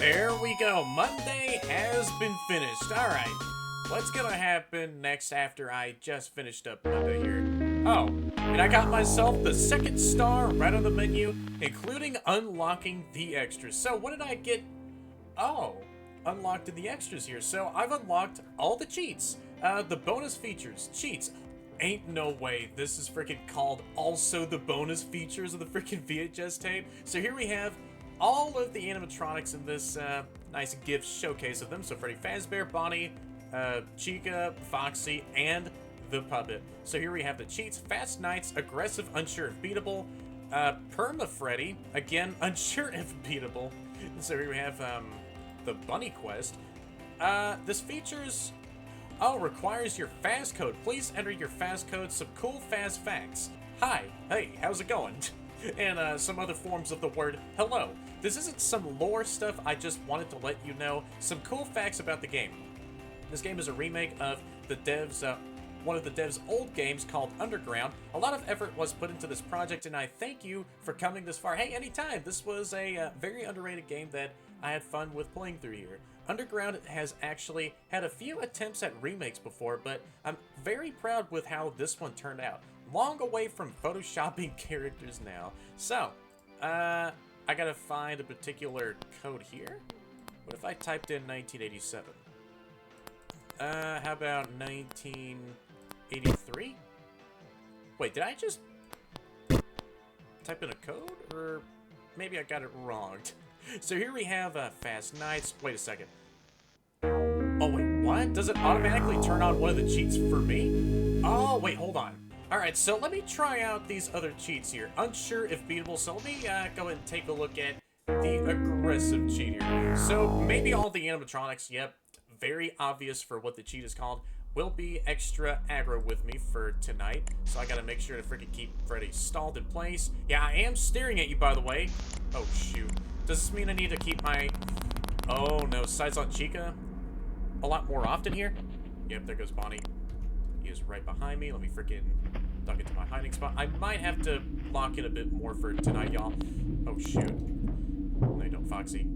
There we go. Monday has been finished. All right. What's gonna happen next after I just finished up Monday here? Oh, and I got myself the second star right on the menu, including unlocking the extras. So what did I get? Oh, unlocked in the extras here. So I've unlocked all the cheats, the bonus features, cheats. Ain't no way this is freaking called also the bonus features of the freaking VHS tape. So here we have all of the animatronics in this nice gift showcase of them. So Freddy Fazbear, Bonnie, Chica, Foxy, and the puppet. So here we have the cheats: Fast Nights, Aggressive, Unsure if Beatable, Perma Freddy, again, Unsure if Beatable. So here we have the Bunny Quest. This features, requires your Faz code. Please enter your Faz code, some cool Faz facts. Hi, hey, how's it going? And some other forms of the word hello. This isn't some lore stuff, I just wanted to let you know some cool facts about the game. This game is a remake of the devs, one of the devs' old games called Underground. A lot of effort was put into this project, and I thank you for coming this far. Hey, anytime! This was a very underrated game that I had fun with playing through here. Underground has actually had a few attempts at remakes before, but I'm very proud with how this one turned out. Long away from photoshopping characters now. So, I gotta find a particular code here. What if I typed in 1987? How about 1983? Wait, did I just type in a code? Or maybe I got it wrong. So here we have Fast Nights. Wait a second. Oh, wait, what? Does it automatically turn on one of the cheats for me? Oh, wait, hold on. Alright, so let me try out these other cheats here. Unsure if beatable. So let me go ahead and take a look at the aggressive cheat here. So maybe all the animatronics, yep, very obvious for what the cheat is called, will be extra aggro with me for tonight. So I gotta make sure to freaking keep Freddy stalled in place. Yeah, I am staring at you, by the way. Oh, shoot. Does this mean I need to keep my... Oh, no, sights on Chica a lot more often here? Yep, there goes Bonnie. He is right behind me. Let me freaking duck into my hiding spot. I might have to lock in a bit more for tonight, y'all. Oh, shoot. No, you don't, Foxy.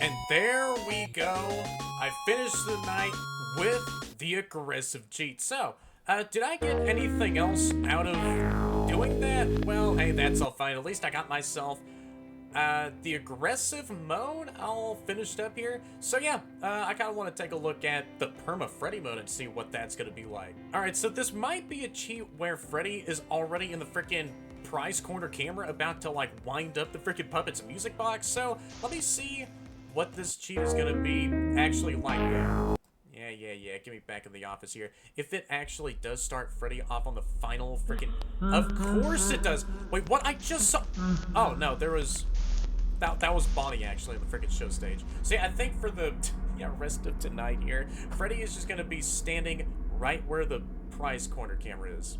And there we go. I finished the night with the aggressive cheat. So, did I get anything else out of doing that? Well, hey, that's all fine. At least I got myself the aggressive mode all finished up here. So yeah, I kind of want to take a look at the Perma Freddy mode and see what that's going to be like. All right, so this might be a cheat where Freddy is already in the freaking prize corner camera about to like wind up the freaking puppet's music box. So let me see what this cheat is going to be actually like there. Yeah, get me back in the office here. If it actually does start Freddy off on the final freaking... Of course it does! Wait, what? I just saw... Oh, no, there was... That was Bonnie, actually, on the freaking show stage. So yeah, I think for the rest of tonight here, Freddy is just gonna be standing right where the prize corner camera is.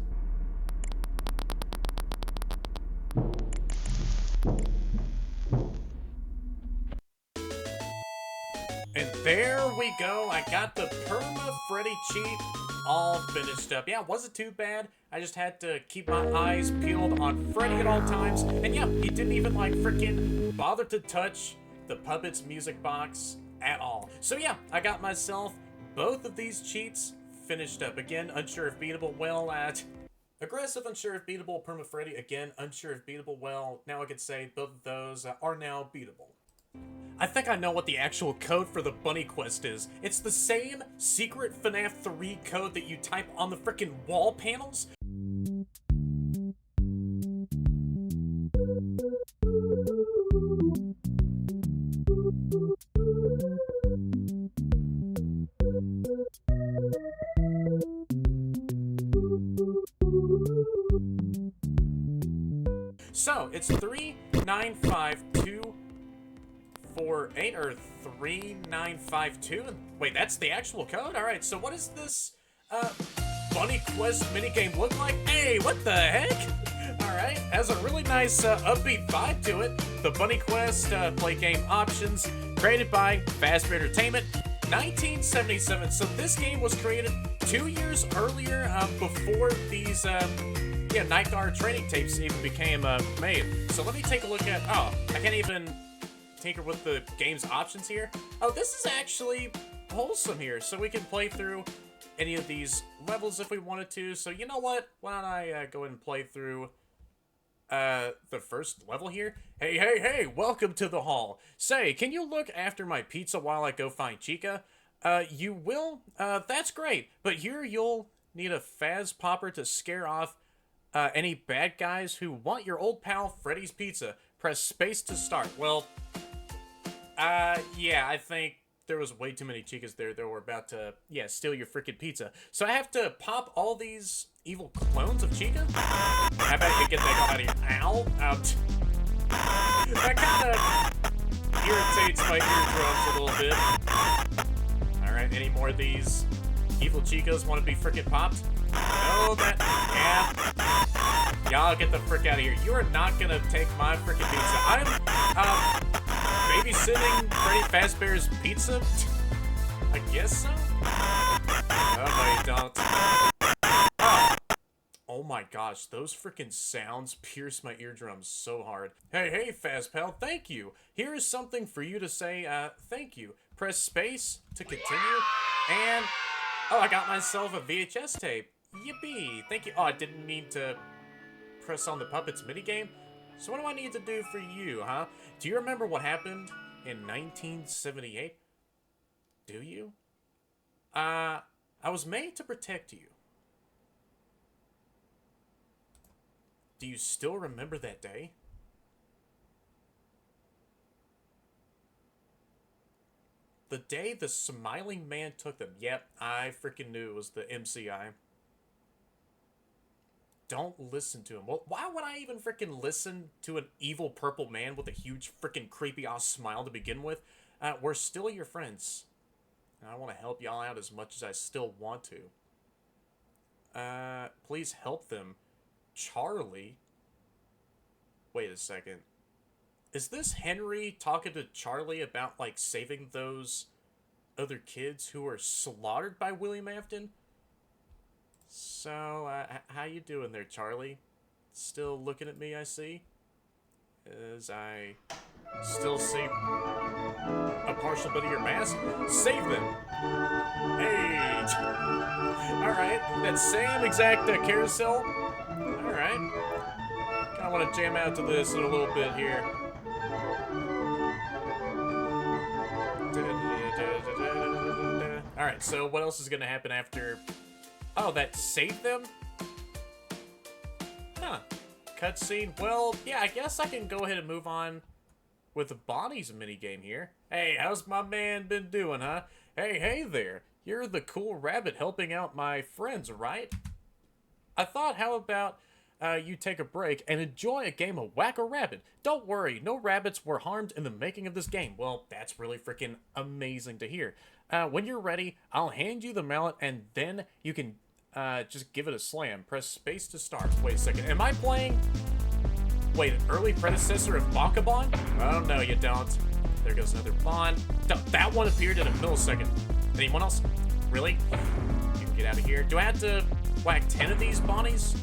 And There we go. I got the Perma Freddy cheat all finished up. Yeah, it wasn't too bad. I just had to keep my eyes peeled on Freddy at all times. And yeah, he didn't even like freaking bother to touch the puppet's music box at all. So yeah, I got myself both of these cheats finished up. Again, unsure if beatable. Well, aggressive, unsure if beatable. Perma Freddy, again, unsure if beatable. Well, now I could say both of those are now beatable. I think I know what the actual code for the bunny quest is. It's the same secret FNAF 3 code that you type on the frickin' wall panels. So, it's 3952448 or 3952. Wait, that's the actual code? Alright, so what does this bunny quest minigame look like? Hey, what the heck? Alright, has a really nice upbeat vibe to it. The bunny quest play game options created by FAZBEAR Entertainment, 1977. So this game was created 2 years earlier before these Night Guard training tapes even became made. So let me take a look at, I can't even tinker with the game's options here. Oh, this is actually wholesome here. So we can play through any of these levels if we wanted to. So you know what? Why don't I go ahead and play through the first level here? Hey, welcome to the hall. Say, can you look after my pizza while I go find Chica? You will? That's great. But here you'll need a Faz popper to scare off any bad guys who want your old pal Freddy's pizza. Press space to start. Well, yeah, I think there was way too many Chicas there that were about to, steal your freaking pizza. So I have to pop all these evil clones of Chica? I bet I could get that out of here. Ow. Out. That kind of irritates my eardrums a little bit. Alright, any more of these evil Chicas want to be freaking popped? No, y'all get the frick out of here. You are not gonna take my freaking pizza. I'm, babysitting Freddy Fazbear's pizza? I guess so? Oh, no, you don't. Oh my gosh, those freaking sounds pierce my eardrums so hard. Hey, Fazpal, thank you. Here is something for you to say, thank you. Press space to continue, and, I got myself a VHS tape. Yippee! Thank you. Oh, I didn't mean to press on the puppets minigame. So what do I need to do for you, huh? Do you remember what happened in 1978? Do you? I was made to protect you. Do you still remember that day? The day the smiling man took them. Yep, I freaking knew it was the MCI. Don't listen to him. Well, why would I even freaking listen to an evil purple man with a huge freaking creepy-ass smile to begin with? We're still your friends. And I want to help y'all out as much as I still want to. Please help them. Charlie? Wait a second. Is this Henry talking to Charlie about, like, saving those other kids who were slaughtered by William Afton? So, how you doing there, Charlie? Still looking at me, I see? As I still see a partial bit of your mask? Save them! Hey! Alright, that same exact carousel. Alright. Kinda wanna jam out to this in a little bit here. Alright, so what else is gonna happen after... Oh, that saved them? Huh. Cutscene. Well, yeah, I guess I can go ahead and move on with the Bonnie's minigame here. Hey, how's my man been doing, huh? Hey there. You're the cool rabbit helping out my friends, right? I thought, how about you take a break and enjoy a game of Whack-A-Rabbit? Don't worry, no rabbits were harmed in the making of this game. Well, that's really freaking amazing to hear. When you're ready, I'll hand you the mallet and then you can just give it a slam. Press space to start. Wait a second, am I playing... Wait, an early predecessor of Bakabon? Oh, no, you don't. there goes another bond. That one appeared in a millisecond. Anyone else? Really? You can get out of here. Do I have to whack 10 of these bonnies?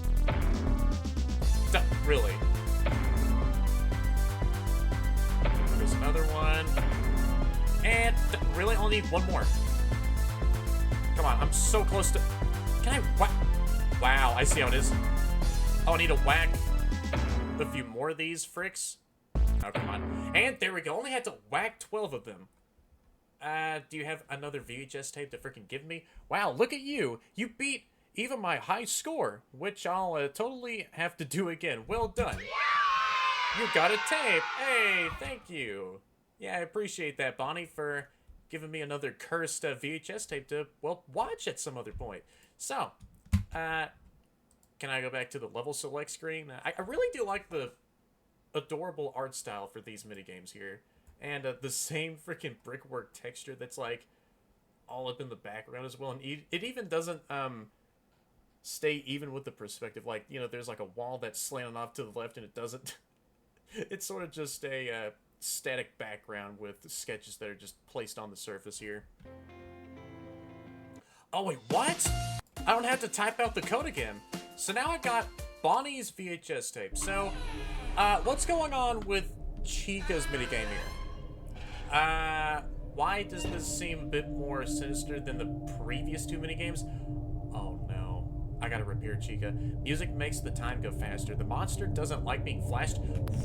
Really? There's another one. And really only need one more. Come on, I'm so close to... Can I whack? Wow, I see how it is. Oh, I need to whack a few more of these fricks. Oh, come on. And there we go. Only had to whack 12 of them. Do you have another VHS tape to freaking give me? Wow, look at you. You beat even my high score, which I'll totally have to do again. Well done. You got a tape. Hey, thank you. Yeah, I appreciate that, Bonnie, for giving me another cursed VHS tape to, well, watch at some other point. So, can I go back to the level select screen? I really do like the adorable art style for these minigames here. And the same freaking brickwork texture that's, like, all up in the background as well. And it even doesn't stay even with the perspective. Like, you know, there's, like, a wall that's slanted off to the left, and it doesn't... It's sort of just a static background with sketches that are just placed on the surface here. Oh, wait, what? I don't have to type out the code again. So now I got Bonnie's VHS tape. So, what's going on with Chica's minigame here? Why does this seem a bit more sinister than the previous two minigames? Oh no, I gotta repair Chica. Music makes the time go faster. The monster doesn't like being flashed.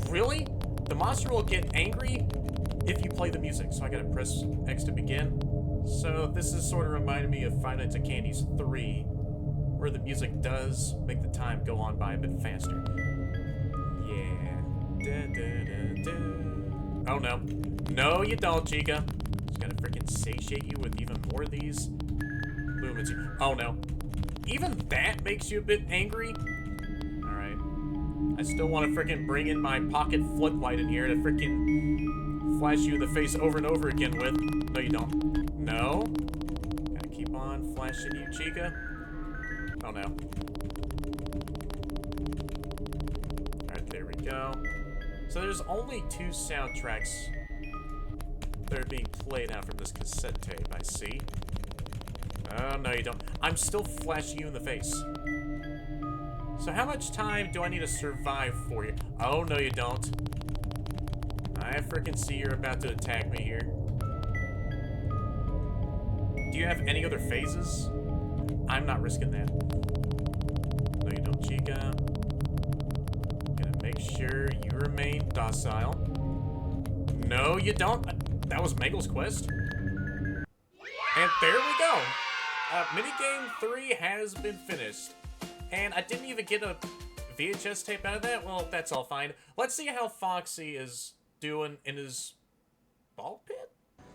Really? The monster will get angry if you play the music. So I gotta press X to begin. So this is sort of reminding me of Five Nights at Candy's 3, where the music does make the time go on by a bit faster. Yeah. Da, da, da, da. Oh no. No, you don't, Chica. Just gotta freaking satiate you with even more of these movements. Oh no. Even that makes you a bit angry? Alright. I still want to freaking bring in my pocket floodlight in here to freaking flash you in the face over and over again with. No, you don't. No. Gotta keep on flashing you, Chica. Oh no. Alright, there we go. So there's only 2 soundtracks that are being played out from this cassette tape, I see. Oh, no, you don't. I'm still flashing you in the face. So how much time do I need to survive for you? Oh, no, you don't. I freaking see you're about to attack me here. Do you have any other phases? I'm not risking that. No, you don't, Chica. Gonna make sure you remain docile. No, you don't. That was Mangle's quest. And there we go. Minigame 3 has been finished. And I didn't even get a VHS tape out of that. Well, that's all fine. Let's see how Foxy is doing in his ball pit.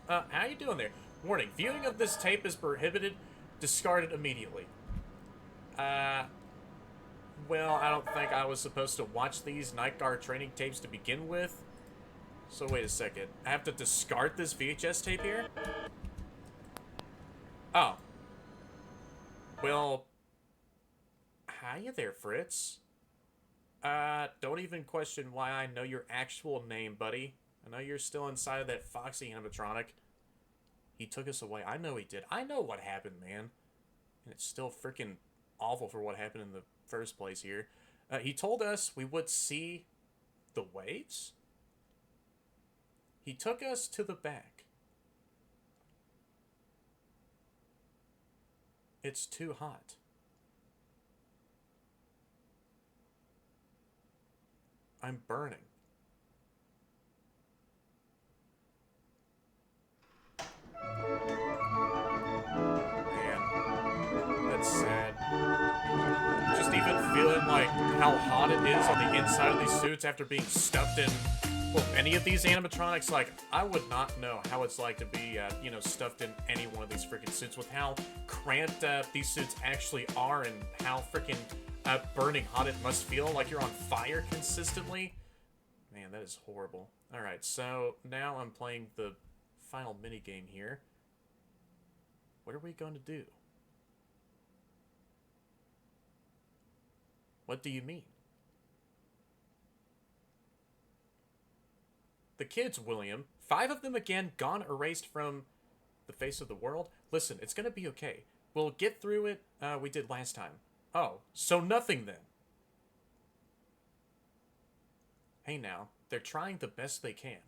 How you doing there? Warning, viewing of this tape is prohibited. Discard it immediately. Well, I don't think I was supposed to watch these Night Guard training tapes to begin with. So wait a second. I have to discard this VHS tape here? Oh. Well, hiya there, Fritz. Don't even question why I know your actual name, buddy. I know you're still inside of that Foxy animatronic. He took us away. I know he did. I know what happened, man. And it's still freaking awful for what happened in the first place here. He told us we would see the waves. He took us to the back. It's too hot. I'm burning. Man, that's sad. Just even feeling like how hot it is on the inside of these suits after being stuffed in, well, any of these animatronics. Like, I would not know how it's like to be, you know, stuffed in any one of these freaking suits with how cramped these suits actually are and how freaking burning hot it must feel, like you're on fire consistently. Man, that is horrible. Alright, so now I'm playing the final minigame here. What are we going to do? What do you mean? The kids, William. 5 of them again, gone, erased from the face of the world. Listen, it's gonna be okay. We'll get through it. We did last time. Oh, so nothing then. Hey now, they're trying the best they can.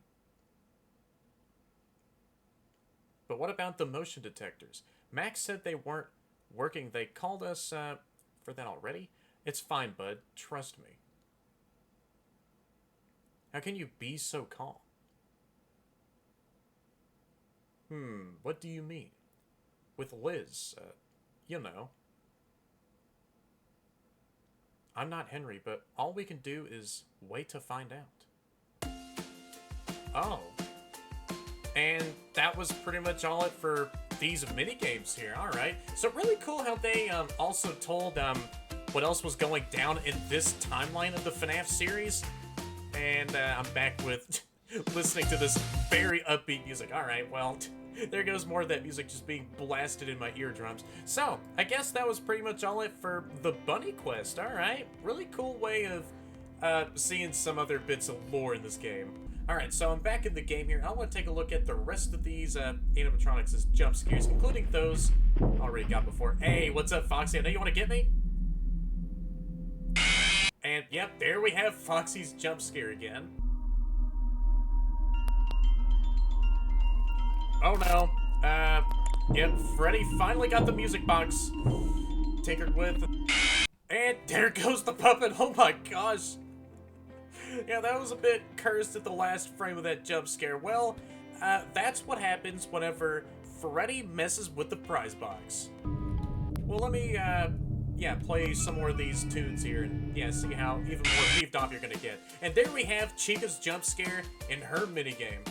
But what about the motion detectors? Max said they weren't working. They called us for that already? It's fine, bud. Trust me. How can you be so calm? What do you mean? With Liz, you know. I'm not Henry, but all we can do is wait to find out. Oh. And that was pretty much all it for these minigames here. Alright. So really cool how they also told what else was going down in this timeline of the FNAF series. And I'm back with listening to this very upbeat music. Alright, well, there goes more of that music just being blasted in my eardrums. So, I guess that was pretty much all it for the Bunny Quest. Alright, really cool way of seeing some other bits of lore in this game. Alright, so I'm back in the game here. I want to take a look at the rest of these animatronics as jump scares, including those I already got before. Hey, what's up, Foxy? I know you want to get me? And, yep, there we have Foxy's jump scare again. Oh no. Yep, Freddy finally got the music box tinkered with. And there goes the puppet. Oh my gosh. Yeah, that was a bit cursed at the last frame of that jump scare. Well, that's what happens whenever Freddy messes with the prize box. Well, let me, yeah, play some more of these tunes here and, yeah, see how even more beefed off you're gonna get. And there we have Chica's jump scare in her minigame.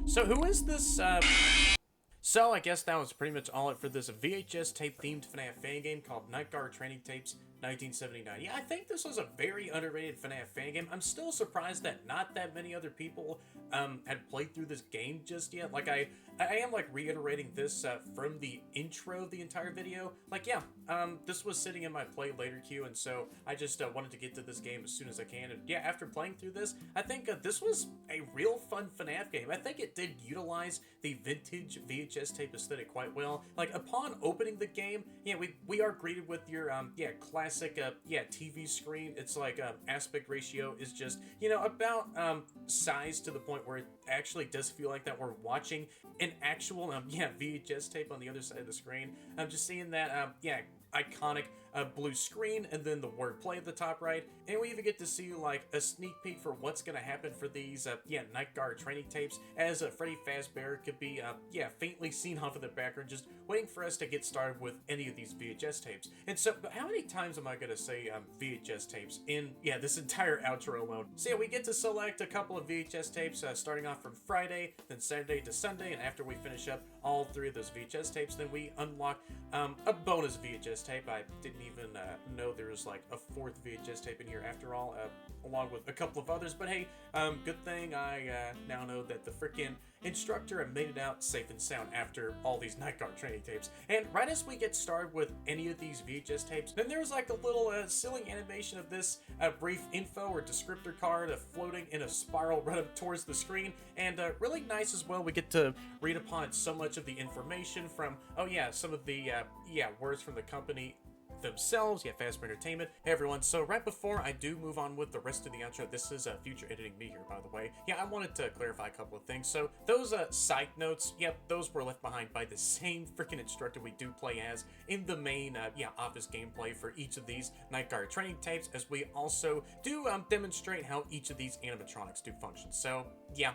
So who is this, So I guess that was pretty much all it for this VHS tape-themed FNAF fan game called Night Guard Training Tapes 1979. Yeah, I think this was a very underrated FNAF fan game. I'm still surprised that not that many other people had played through this game just yet. Like, I am, like, reiterating this from the intro of the entire video. Like, yeah, this was sitting in my play later queue, and so I just wanted to get to this game as soon as I can. And yeah, after playing through this, I think this was a real fun FNAF game. I think it did utilize the vintage VHS tape aesthetic quite well. Like, upon opening the game, yeah, we are greeted with your, yeah, classic, yeah, TV screen. It's like, aspect ratio is just, you know, about, size to the point where it actually does feel like that we're watching an actual, yeah, VHS tape on the other side of the screen. I'm just seeing that, yeah, iconic blue screen and then the wordplay at the top right, and we even get to see like a sneak peek for what's gonna happen for these yeah, Night Guard training tapes, as Freddy FAZBEAR could be yeah, faintly seen off in the background just waiting for us to get started with any of these VHS tapes. And so, but how many times am I gonna say VHS tapes in, yeah, this entire outro alone? So yeah, we get to select a couple of VHS tapes starting off from Friday, then Saturday to Sunday, and after we finish up all 3 of those VHS tapes, then we unlock a bonus VHS tape. I didn't even know there was like a 4th VHS tape in here after all, along with a couple of others. But hey, good thing I now know that the frickin' instructor made it out safe and sound after all these Night Guard training tapes. And right as we get started with any of these VHS tapes, then there was like a little silly animation of this brief info or descriptor card floating in a spiral right up towards the screen, and really nice as well. We get to read upon so much of the information from, oh yeah, some of the yeah, words from the company themselves. Yeah, FAZBEAR Entertainment. Hey everyone, so right before I do move on with the rest of the outro, this is future editing me here, by the way. Yeah, I wanted to clarify a couple of things. So those side notes, yep, those were left behind by the same freaking instructor we do play as in the main yeah, office gameplay for each of these Night Guard training tapes, as we also do demonstrate how each of these animatronics do function. So yeah,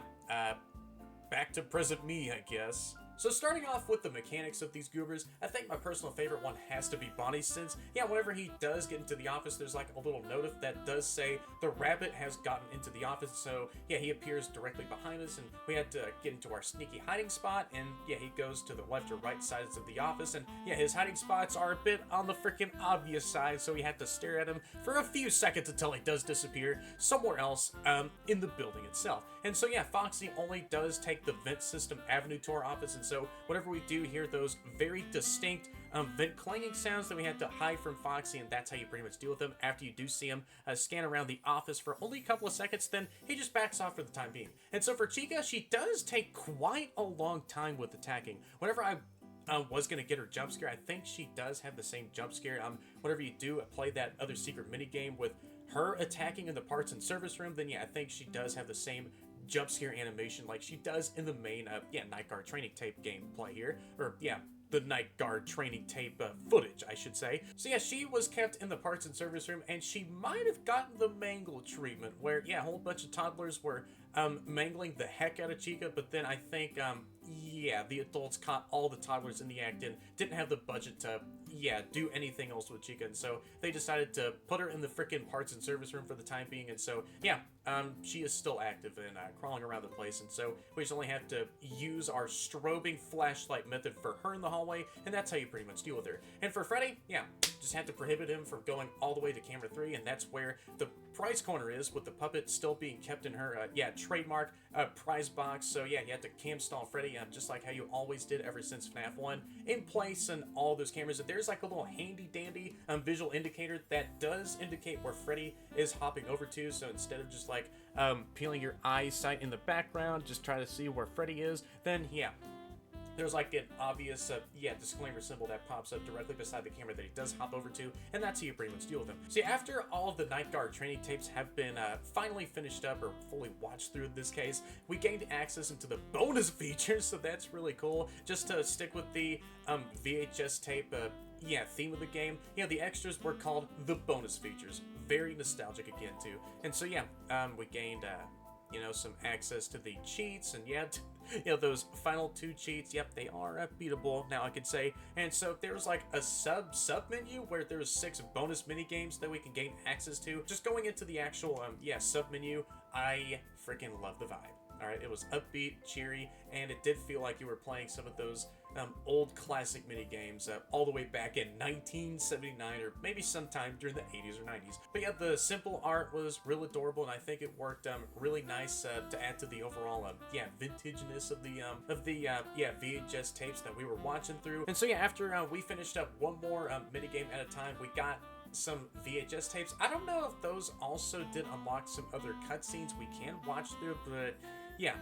back to present me, I guess. So starting off with the mechanics of these goobers, I think my personal favorite one has to be Bonnie, since, yeah, whenever he does get into the office, there's like a little notif that does say the rabbit has gotten into the office. So yeah, he appears directly behind us, and we had to get into our sneaky hiding spot, and yeah, he goes to the left or right sides of the office, and yeah, his hiding spots are a bit on the freaking obvious side, so we had to stare at him for a few seconds until he does disappear somewhere else in the building itself. And so yeah, Foxy only does take the vent system avenue to our office, and so whenever we do hear those very distinct vent clanging sounds that we had to hide from Foxy, and that's how you pretty much deal with him. After you do see him scan around the office for only a couple of seconds, then he just backs off for the time being. And so for Chica, she does take quite a long time with attacking. Whenever I was gonna get her jump scare, I think she does have the same jump scare. Whenever you do play that other secret mini game with her attacking in the parts and service room, then yeah, I think she does have the same jump scare animation like she does in the main Night Guard training tape gameplay here, or yeah, the Night Guard training tape footage, I should say. So yeah, she was kept in the parts and service room, and she might have gotten the mangle treatment, where yeah, a whole bunch of toddlers were mangling the heck out of Chica, but then I think yeah, the adults caught all the toddlers in the act and didn't have the budget to yeah, do anything else with Chica, and so they decided to put her in the frickin' parts and service room for the time being, and so yeah, she is still active and crawling around the place, and so we just only have to use our strobing flashlight method for her in the hallway, and that's how you pretty much deal with her. And for Freddy, yeah, just have to prohibit him from going all the way to camera 3, and that's where the prize corner is, with the puppet still being kept in her yeah, trademark prize box. So yeah, you have to cam stall Freddy, just like how you always did ever since FNAF 1, in place and all those cameras. And there's like a little handy dandy visual indicator that does indicate where Freddy is hopping over to, so instead of just like peeling your eyesight in the background, just try to see where Freddy is, then yeah, there's like an obvious, yeah, disclaimer symbol that pops up directly beside the camera that he does hop over to, and that's how you pretty much deal with him. See, after all of the Night Guard training tapes have been finally finished up, or fully watched through in this case, we gained access into the bonus features, so that's really cool. Just to stick with the VHS tape, yeah, theme of the game, you know, the extras were called the bonus features. Very nostalgic again, too. And so, yeah, we gained, you know, some access to the cheats, and yeah, you know, those final 2 cheats, yep, they are beatable, now I could say. And so there's like a sub menu where there's 6 bonus mini games that we can gain access to. Just going into the actual yeah, sub menu, I freaking love the vibe. Alright, it was upbeat, cheery, and it did feel like you were playing some of those old classic mini games all the way back in 1979, or maybe sometime during the 80s or 90s. But yeah, the simple art was real adorable, and I think it worked really nice to add to the overall yeah, vintageness of the yeah, VHS tapes that we were watching through. And so yeah, after we finished up one more mini game at a time, we got some VHS tapes. I don't know if those also did unlock some other cutscenes we can watch through, but yeah,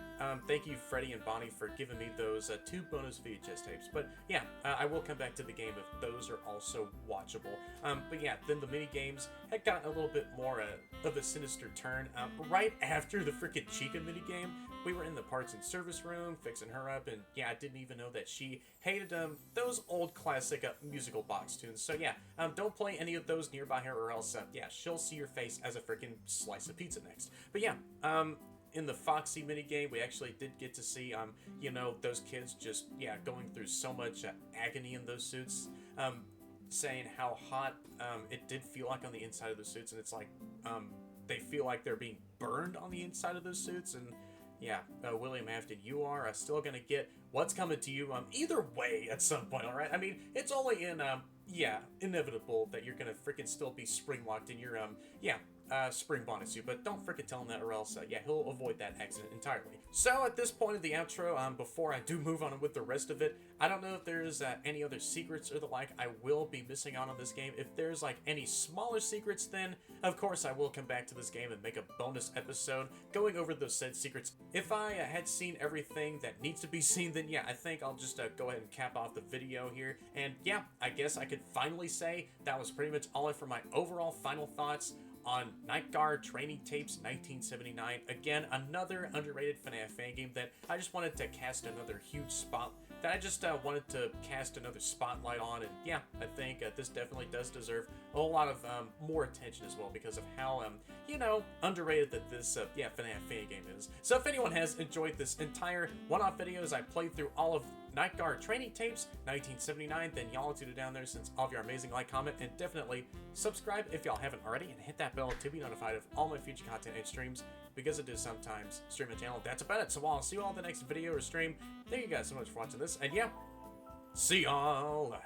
thank you, Freddy and Bonnie, for giving me those 2 bonus VHS tapes. But yeah, I will come back to the game if those are also watchable. But yeah, then the mini games had gotten a little bit more of a sinister turn. Right after the freaking Chica mini game, we were in the parts and service room fixing her up, and yeah, I didn't even know that she hated those old classic musical box tunes. So yeah, don't play any of those nearby her, or else yeah, she'll see your face as a freaking slice of pizza next. But yeah, in the Foxy minigame, we actually did get to see, you know, those kids just, yeah, going through so much agony in those suits, saying how hot it did feel like on the inside of the suits, and it's like, they feel like they're being burned on the inside of those suits, and yeah, William Afton, you are still gonna get what's coming to you either way at some point, alright? I mean, it's only in, yeah, inevitable that you're gonna freaking still be spring-locked in your, yeah, spring bonnet suit, but don't freaking tell him that, or else, yeah, he'll avoid that accident entirely. So at this point of the outro, before I do move on with the rest of it, I don't know if there's any other secrets or the like I will be missing out on this game. If there's like any smaller secrets, then of course I will come back to this game and make a bonus episode going over those said secrets. If I had seen everything that needs to be seen, then yeah, I think I'll just go ahead and cap off the video here. And yeah, I guess I could finally say that was pretty much all for my overall final thoughts on Night Guard Training Tapes 1979. Again, another underrated FNAF fan game that I just wanted to cast another huge spot. That I just wanted to cast another spotlight on, and yeah, I think this definitely does deserve a whole lot of more attention as well, because of how, you know, underrated that this, yeah, FNAF fan game is. So if anyone has enjoyed this entire one-off video as I played through all of Night Guard Training Tapes 1979, then y'all do it down there since all of you are amazing. Like, comment, and definitely subscribe if y'all haven't already, and hit that bell to be notified of all my future content and streams, because it does sometimes stream the channel. That's about it. So I'll see you all in the next video or stream. Thank you guys so much for watching this, and yeah, see y'all